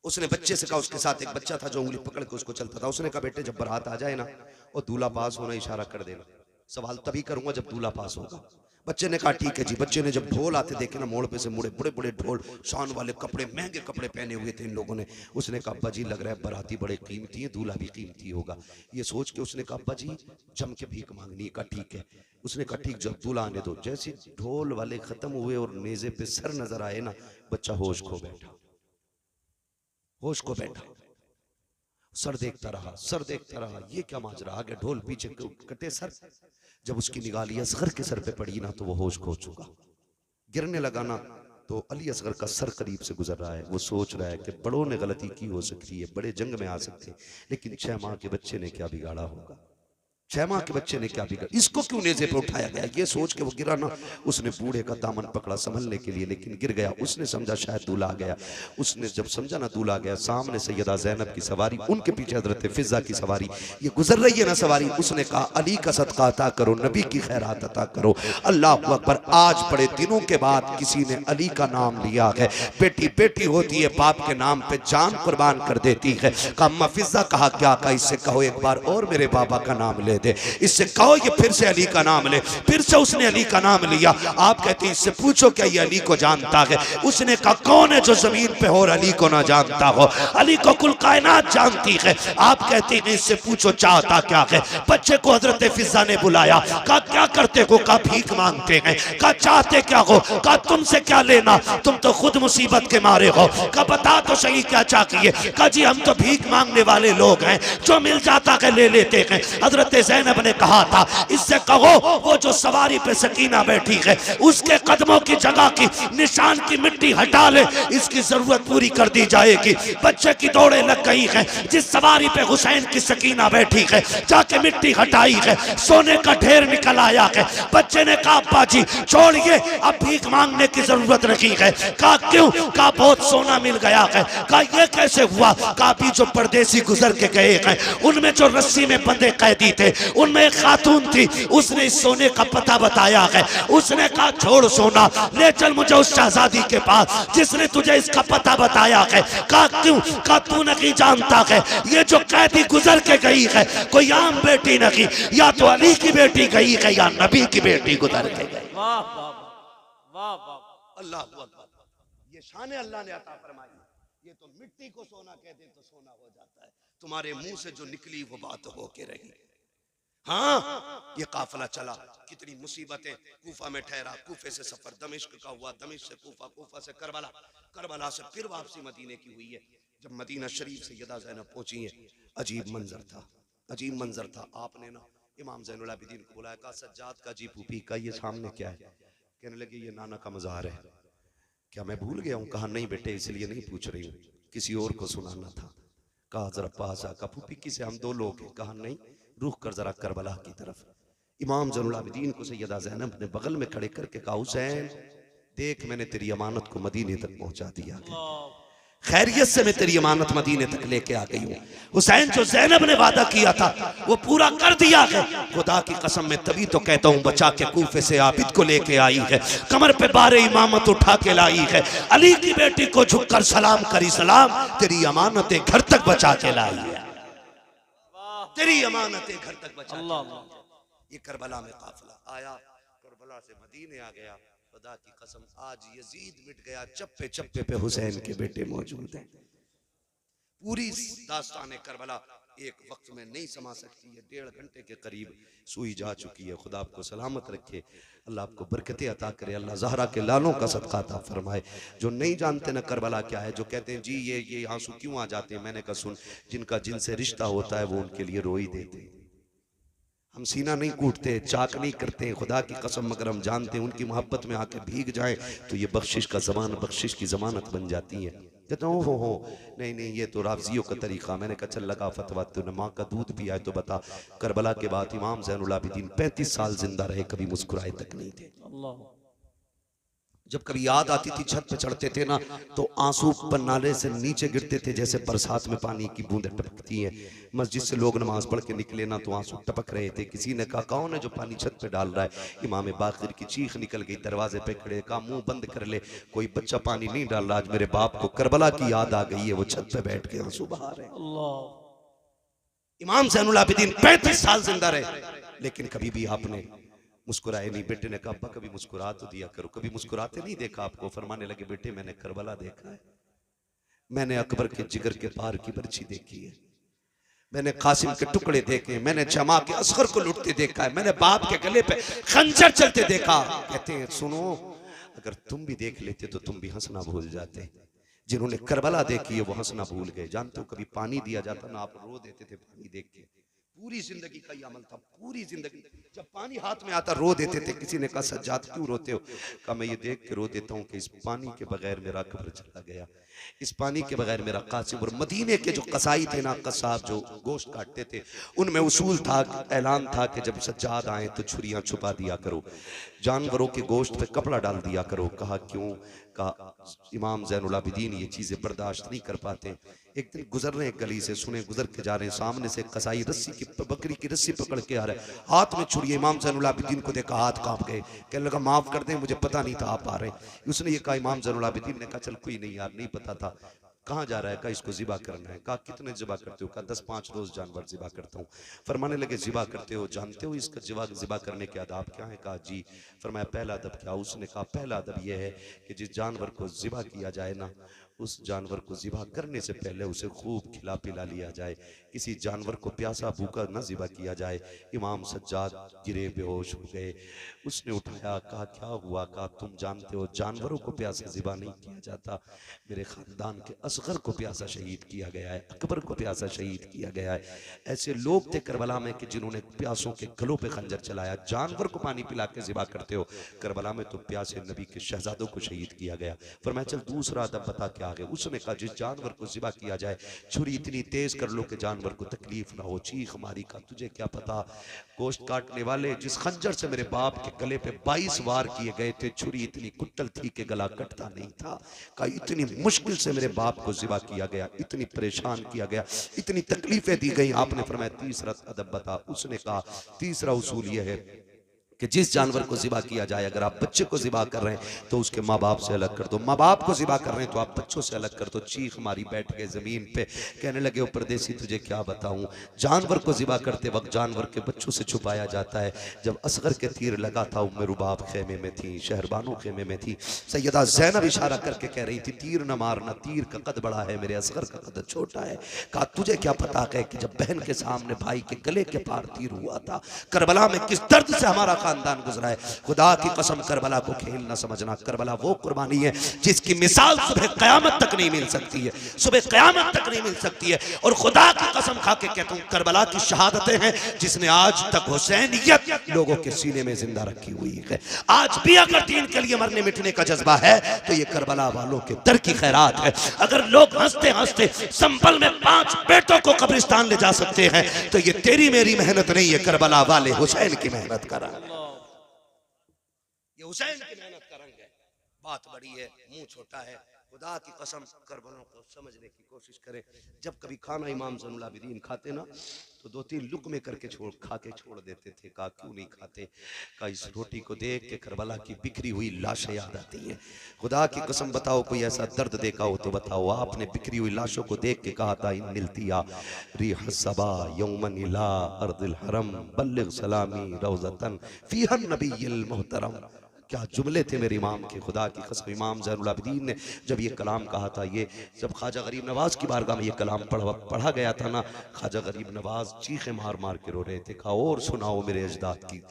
उसने बच्चे से कहा, उसके साथ एक बच्चा था जो उंगली पकड़ के उसको चलता था, उसने कहा बेटे जब बारात आ जाए ना और दूल्हा पास होना इशारा कर देना, सवाल तभी करूंगा जब दूल्हा पास होगा। बच्चे ने कहा ठीक है जी। बच्चे ने जब ढोल आते देखे ना, मोड़ पे से मुड़े, बड़े बड़े ढोल, शान वाले कपड़े, महंगे कपड़े पहने हुए थे इन लोगों ने। उसने कहा अब्बा जी लग रहा है बाराती बड़े कीमती है, दूल्हा भी कीमती होगा। ये सोच के उसने कहा अब्बा जी जम के भीख मांगनी। कहा ठीक है। उसने कहा ठीक, जब दूल्हा आने दो। जैसे ढोल वाले खत्म हुए और नेजे पे सर नजर आए ना, बच्चा होश खो बैठा, होश को बैठा, सर देखता रहा, सर देखता रहा, ये क्या माजरा, आगे ढोल पीछे कटे सर। जब उसकी निगाह अली असगर के सर पे पड़ी ना तो वो होश खो चुका। गिरने लगा ना तो अली असगर का सर करीब से गुजर रहा है। वो सोच रहा है कि बड़ों ने गलती की हो सकती है, बड़े जंग में आ सकते हैं, लेकिन 6 माह के बच्चे ने क्या बिगाड़ा होगा, 6 माह के बच्चे ने क्या बिगाड़ा, इसको क्यों नेज़े पे उठाया गया। ये सोच के वो गिरा ना, उसने बूढ़े का दामन पकड़ा संभलने के लिए, लेकिन गिर गया। उसने समझा शायद दूल्हा आ गया। उसने जब समझा ना दूल्हा आ गया, सामने सैयदा ज़ैनब की सवारी, उनके पीछे हज़रत फिज़ा की सवारी, ये गुजर रही है ना सवारी। उसने कहा अली का सदका अता करो, नबी की खैरात अता करो। अल्लाह अकबर। आज बड़े दिनों के बाद किसी ने अली का नाम लिया है। बेटी बेटी होती है, बाप के नाम पे जान कुर्बान कर देती है। कहा अम्मा फिज़ा, कहा क्या, कहा इससे कहो एक बार और मेरे बाबा का नाम ले दे, इससे कहो ये फिर से अली का नाम ले। फिर से उसने अली का नाम लिया। आप कहते हैं इससे पूछो क्या ये अली को जानता है। उसने कहा कौन है जो जमीन पे हो और अली को ना जानता हो, अली को कुल कायनात जानती है। आप कहते हैं इससे पूछो चाहता क्या है। बच्चे को हजरत फिजा ने बुलाया, कहा क्या करते हो, कहा भीख मांगते हैं। कहा चाहते क्या हो, कहा तुमसे क्या लेना, तुम तो खुद मुसीबत के मारे हो। कहा बता तो सही क्या चाहिए। कहा जी हम तो भीख मांगने वाले लोग हैं, जो मिल जाता है ले लेते हैं। हजरत ज़ैनब ने कहा था इससे कहो वो जो सवारी पे सकीना बैठी है उसके कदमों की जगह की निशान की मिट्टी हटा ले, इसकी जरूरत पूरी कर दी जाएगी। बच्चे की दौड़े लग गई है, जिस सवारी पे हुसैन की सकीना बैठी है जाके मिट्टी हटाई है, सोने का ढेर निकल आया है। बच्चे ने कहा अब्बा जी छोड़िए, अब भीख मांगने की जरूरत नहीं है। कहा क्यों, कहा बहुत सोना मिल गया है। कहा ये कैसे हुआ, कहा अभी जो परदेसी गुजर के गए हैं उनमें जो रस्सी में बंधे कैदी थे उनमें एक खातून थी, उसने इस सोने का पता बताया है। उसने कहा छोड़ सोना, ले चल मुझे उस शहजादी के पास जिसने तुझे इसका पता बताया है। कहा क्यों, कहा तू नहीं जानता है ये जो कैदी गुजर के गई है कोई आम बेटी नहीं, या तो अली की बेटी गई है या नबी की बेटी गुजर के गई। वाह वाह वाह वाह, अल्लाह अकबर। ये शान अल्लाह ने अता फरमाई। ये तो मिट्टी को सोना कह दे तो सोना हो जाता है, तुम्हारे मुंह से जो निकली वो बात हो के रही। हाँ ये काफिला चला, कितनी मुसीबतें। कूफा में ठहरा, कूफे से सफर दमिश्क का हुआ, दमिश्क से कूफा, कूफा से करबला, करबला से फिर वापसी मदीने की हुई है। जब मदीना शरीफ सैयदा ज़ैनब पहुंची है, अजीब मंजर था, अजीब मंजर था। आपने ना इमाम ज़ैनुल आबिदीन को बुलाया, कहा सज्जाद का जी फूफी का ये सामने क्या है। कहने लगे ये नाना का मज़ार है। क्या मैं भूल गया हूँ। कहा नहीं बेटे इसलिए नहीं पूछ रही हूँ, किसी और को सुनाना था। कहा जरा पास आ, कहा फूफी किसे, हम 2 लोग हैं। कहा नहीं रुख कर जरा करबला की तरफ। इमाम ज़ैनुल आबिदीन को सैयदा ज़ैनब ने बगल में खड़े करके कहा हुसैन देख मैंने तेरी अमानत को मदीने तक पहुंचा दिया, खैरियत से मैं तेरी अमानत मदीने तक लेके आ गई हूँ। हुसैन जो ज़ैनब ने वादा किया था वो पूरा कर दिया है। खुदा की कसम मैं तभी तो कहता हूँ बचा के कूफे से आबिद को लेके आई है, कमर पे बारे इमामत उठा के लाई है, अली की बेटी को झुककर सलाम करी सलाम, तेरी अमानतें घर तक बचा के लाई है, तेरी अमानतें घर तक बचा के। ये करबला में काफिला आया, करबला से मदीने आ गया। खुदा की कसम आज यजीद मिट गया, चप्पे चप्पे पे हुसैन के बेटे मौजूद हैं। पूरी दास्तान करबला एक वक्त में नहीं समा सकती है, 1.5 घंटे के करीब सुई जा चुकी है। खुदा आपको सलामत रखे, अल्लाह आपको बरकतें अता करे, अल्लाह ज़हरा के लालों का सदका अता फरमाए। जो नहीं जानते ना करबला क्या है, जो कहते हैं जी ये आंसू क्यों आ जाते हैं, मैंने कहा सुन जिनका जिनसे रिश्ता होता है वो उनके लिए रो ही देते हैं। हम सीना नहीं कूटते, चाक नहीं करते, खुदा की कसम मगर हम जानते हैं उनकी मोहब्बत में आके भीग जाए तो ये बख्शिश का जमान, बख्शिश की जमानत बन जाती है। कहते हो नहीं नहीं ये तो राफजियों का तरीका। मैंने कहा चल लगा फतवा, तूने माँ का दूध पिया है तो बता, करबला के बाद इमाम ज़ैनुल आबिदीन 35 साल जिंदा रहे, कभी मुस्कुराए तक नहीं थे। अल्लाह। जब कभी याद आती थी छत पे चढ़ते थे ना तो आंसू पन्नाले से नीचे गिरते थे जैसे बरसात में पानी की बूंदें टपकती हैं। मस्जिद से लोग नमाज पढ़ के निकले ना तो आंसू टपक रहे थे। किसी ने कहा कौन है जो पानी छत पे डाल रहा है? इमाम बाकिर की चीख निकल गई, दरवाजे पे खड़े, कहा मुंह बंद कर ले, कोई बच्चा पानी नहीं डाल रहा, आज मेरे बाप को करबला की याद आ गई है, वो छत पे बैठ के आंसू बहा रहे। इमाम ज़ैनुल आबिदीन 35 साल जिंदा रहे, लेकिन कभी भी आपने मुस्कुराए नहीं। बेटे ने कहा अब्बा कभी मुस्कुरा तो दिया करो, कभी मुस्कुराते नहीं देखा आपको। फरमाने लगे बेटे मैंने करबला देखा है, मैंने अकबर के जिगर के पार की बर्छी देखी है, मैंने कासिम के टुकड़े देखे, मैंने जमा के असगर को लुटते देखा है, मैंने बाप के गले पे खंजर चलते देखा। कहते हैं सुनो, अगर तुम भी देख लेते तो तुम भी हंसना भूल जाते। जिन्होंने करबला देखी है वो हंसना भूल गए। जानते हो कभी पानी दिया जाता ना, आप रो देते थे पानी देख के। पूरी जिंदगी का ये अमल था, पूरी जिंदगी जब पानी हाथ में आता रो देते थे। किसी ने कहा सज्जाद क्यों रोते हो? कहा मैं ये देख के रो देता हूँ कि इस पानी के बगैर मेरा अकबर चला गया, इस पानी के बगैर मेरा कासिम। और मदीने के जो कसाई थे ना, कसाब जो गोश्त काटते थे, उनमें उसूल था, ऐलान था कि जब सज्जाद आए तो छुरियां छुपा दिया करो, जानवरों के गोश्त पे कपड़ा डाल दिया करो। कहा क्यों? कहा इमाम ज़ैनुल आबिदीन ये चीजें बर्दाश्त नहीं कर पाते। एक दिन गुजर रहे हैं गली से, सुने गुजर के जा रहे हैं, सामने से कसाई रस्सी की बकरी की रस्सी पकड़ के आ रहा है, हाथ में छुरी। इमाम ज़ैनुल आबिदीन को देखा हाथ कांप गए, कहने लगा माफ कर दें मुझे पता नहीं था आप आ रहे हैं। उसने ये कहा, इमाम ज़ैनुल आबिदीन ने कहा चल कोई नहीं यार, नहीं पता था। कहाँ जा रहा है? कहा इसको ज़िबा करना है। कहा कितने ज़िबा करते हो? कहा 10-5 रोज जानवर ज़िबा करता हूँ। फरमाने लगे ज़िबा करते हो, जानते हो इसका ज़िबा करने के आदाब क्या है? कहा जी। फरमाया पहला अदब क्या? उसने कहा पहला अदब यह है कि जिस जानवर को ज़िबा किया जाए ना, उस जानवर को ज़िबा करने से पहले उसे खूब खिला पिला लिया जाए। किसी जानवर को प्यासा भूखा न ज़िबा किया जाए। इमाम सज्जाद गिरे, बेहोश हो गए। उसने उठाया, कहा क्या हुआ? कहा तुम जानते हो जानवरों को प्यासा ज़िबा नहीं किया जाता, मेरे ख़ानदान के असगर को प्यासा शहीद किया गया है, अकबर को प्यासा शहीद किया गया है। ऐसे लोग थे करबला में कि जिन्होंने प्यासों के गलों पे खंजर चलाया। जानवर को पानी पिला के ज़िबा करते हो, करबला में तो प्यासे नबी के शहजादों को शहीद किया गया। फरमाया चल दूसरा अदब बता क्या आगे? उसने कहा जिस जानवर को ज़िबा किया जाए छुरी इतनी तेज कर लो कि जानवर को तकलीफ ना हो, चीख मारी। का तुझे क्या पता गोश्त काटने वाले जिस खंजर से मेरे बाप के गले पे 22 वार किए गए थे, छुरी इतनी कुट्टल थी कि गला कटता नहीं था। का इतनी मुश्किल से मेरे बाप को ज़िबा किया गया, इतनी परेशान किया गया, इतनी तकलीफें दी गई। आपने फरमाया तीसरा अदब बता। उसने कहा तीसरा उसूल यह है कि जिस जानवर को ज़िबा किया जाए, अगर आप बच्चे को ज़िबा कर रहे हैं तो उसके माँ बाप से अलग कर दो, माँ बाप को ज़िबा कर रहे हैं तो आप बच्चों से अलग कर दो। चीख मारी, बैठ गए ज़मीन पे, कहने लगे ओ परदेसी तुझे क्या बताऊं, जानवर को ज़िबा करते वक्त जानवर के बच्चों से छुपाया जाता है। जब असगर के तीर लगा था उम्मे रुबाब खेमे में थी, शहरबानो खेमे में थी। सैयदा ज़ैनब इशारा करके कह रही थी तीर न मारना, तीर का कद बड़ा है, मेरे असगर का कद छोटा है। कहा तुझे क्या पता है कि जब बहन के सामने भाई के गले के पार तीर हुआ था, करबला में किस दर्द से हमारा खानदान गुजरा है। खुदा की कसम करबला को खेल न समझना, करबला वो कुर्बानी है जिसकी मिसाल सुबह कयामत तक नहीं मिल सकती है, सुबह कयामत तक नहीं मिल सकती है। और खुदा की कसम खा के कहता हूं करबला की शहादतें हैं जिसने आज तक हुसैनियत लोगों के सीने में जिंदा रखी हुई है। आज भी अगर दीन के लिए मरने मिटने का जज्बा है तो ये करबला वालों के दर की खैरात है। अगर लोग हंसते हंसते संभल में 5 बेटों को कब्रिस्तान ले जा सकते हैं तो ये तेरी मेरी मेहनत नहीं है, करबला वाले हुसैन की मेहनत करा, ये हुसैन की मेहनत का रंग है। बात बड़ी है, मुंह छोटा है। खुदा की कसम करबलों को समझने की कोशिश करें। जब कभी खाना इमाम ज़ैनुल आबिदीन खाते ना तो 2-3 लुक़मे करके खा के छोड़ देते थे। कहा क्यों नहीं खाते? कहा इस रोटी को देख के करबला की बिखरी हुई लाशें याद आती हैं। खुदा की कसम बताओ कोई ऐसा दर्द देखा हो तो बताओ। आपने बिखरी हुई लाशों को देख के कहा था इन निलतिया रिह सबा यौमन इला अर्दिल हरम बल्लिग सलामी रौज़तन फीहन नबिय्युल मुहतरम। क्या जुमले थे मेरे इमाम के, खुदा की कसम। इमाम ज़ैनुल आबिदीन ने जब ये कलाम कहा था, ये जब ख्वाजा गरीब नवाज की बारगाह में ये कलाम पढ़ा गया था ना, ख्वाजा गरीब नवाज चीखे मार मार के रो रहे थे। कहा और सुनाओ मेरे अजदाद की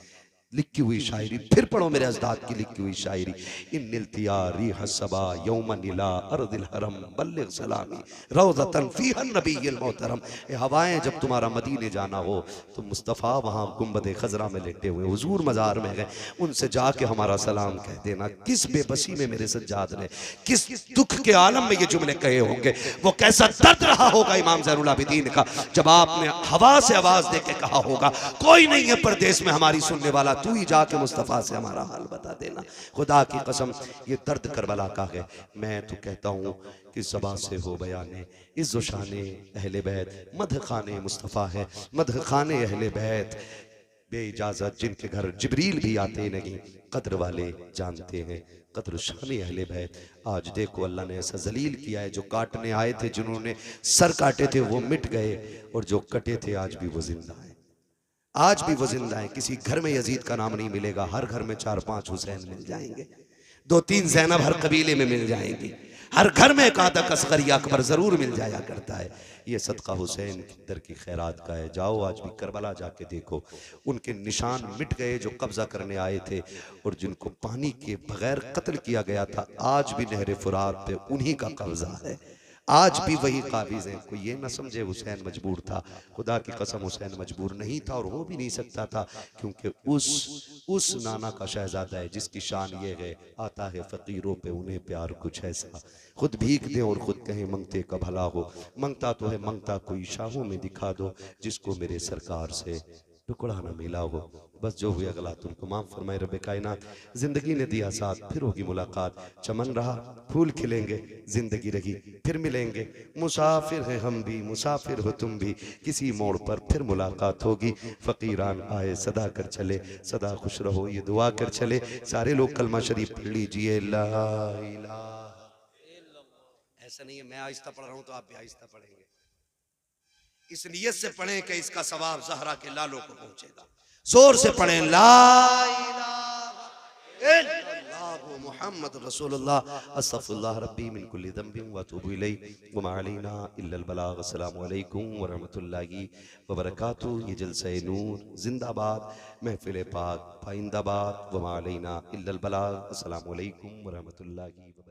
लिखी हुई शायरी, फिर पढ़ो मेरे अजदाद की लिखी हुई शायरी। इन निलतिया रिह सबा यौमन इला अर्दिल हरम बल्लिग सलामी रौज़तन फीहा नबीय्युल मोहतरम। ए हवाएं, जब तुम्हारा मदीने जाना हो तो मुस्तफ़ा वहाँ गुंबद खजरा में लेटे हुए हुजूर मज़ार में गए, उनसे जाके हमारा सलाम कह देना। किस बेबसी में मेरे सज्जाद ने, किस दुख के आलम में ये जुमले कहे होंगे, वो कैसा दर्द रहा होगा इमाम ज़ैनुल आबिदीन का, जब आपने हवा से आवाज दे के कहा होगा कोई नहीं है परदेश में हमारी सुनने वाला, तू ही जाके मुस्तफ़ा से हमारा हाल बता देना। खुदा की कसम ये दर्द करबला का है। मैं तो कहता हूँ कि ज़बान से हो बयाने इज़्ज़ो शाने अहले बैत, मदह खाने मुस्तफ़ा है, मदह खाने अहले बैत। बे इजाज़त जिनके घर जिब्रील भी आते नहीं, कद्र वाले जानते हैं कद्र शान अहले बैत। आज देखो अल्लाह ने ऐसा जलील किया है, जो काटने आए थे, जिन्होंने सर काटे थे वो मिट गए, और जो कटे थे आज भी वो जिंदा है। आज भी वो जिंदा है। किसी घर में यजीद का नाम नहीं मिलेगा, हर घर में 4-5 हुसैन मिल जाएंगे, 2-3 ज़ैनब हर कबीले में मिल जाएंगी, हर घर में एक आधा असगर या अकबर जरूर मिल जाया करता है। ये सदका हुसैन की दर की खैरात का है। जाओ आज भी करबला जाके देखो, उनके निशान मिट गए जो कब्जा करने आए थे, और जिनको पानी के बगैर कत्ल किया गया था, आज भी नहर फुरात पे उन्हीं का कब्जा है, आज भी वही काबिज हैं। कोई ये ना समझे हुसैन मजबूर था, खुदा की कसम हुसैन मजबूर नहीं था, और हो भी नहीं सकता था, क्योंकि उस नाना का शहजादा है जिसकी शान ये है, आता है फकीरों पे उन्हें प्यार कुछ ऐसा, खुद भीख दे और खुद कहे मंगते का भला हो, मंगता तो है मंगता कोई शाहों में दिखा दो, जिसको मेरे सरकार से टुकड़ा ना मिला हो। बस जो हुआ गला तुमको माफ फरमाए रब्बे कायनात। जिंदगी ने दिया साथ, फिर होगी मुलाकात, चमन रहा फूल खिलेंगे, जिंदगी रही फिर मिलेंगे, मुसाफिर है हम भी मुसाफिर हो तुम भी, किसी मोड़ पर फिर मुलाकात होगी। फकीरान आए सदा कर चले, सदा खुश रहो ये दुआ कर चले। सारे लोग कलमा शरीफ पढ़ लीजिए, ला इलाहा। ऐसा नहीं है मैं आहिस्ता पढ़ रहा हूं तो आप भी आहिस्ता पढ़ेंगे, इस नियत से पढ़ें कि इसका सवाब ज़हरा के लालों को पहुंचेगा। जोर से पढ़ें, ला इलाहा इल्लल्लाहु मुहम्मद रसूलुल्लाह अस्तगफिरुल्लाह रब्बी मिन कुल्ली ज़ंबिन व अतूबु इलैहि व मा अलैना इल्लल बलाग। अस्सलामु अलैकुम व रहमतुल्लाहि व बरकातुहू। ये जलसे नूर जिंदाबाद, महफिल पाक पाइंदाबाद, व मा अलैना इल्लल बलाग। अस्सलामु अलैकुम व रहमतुल्लाहि।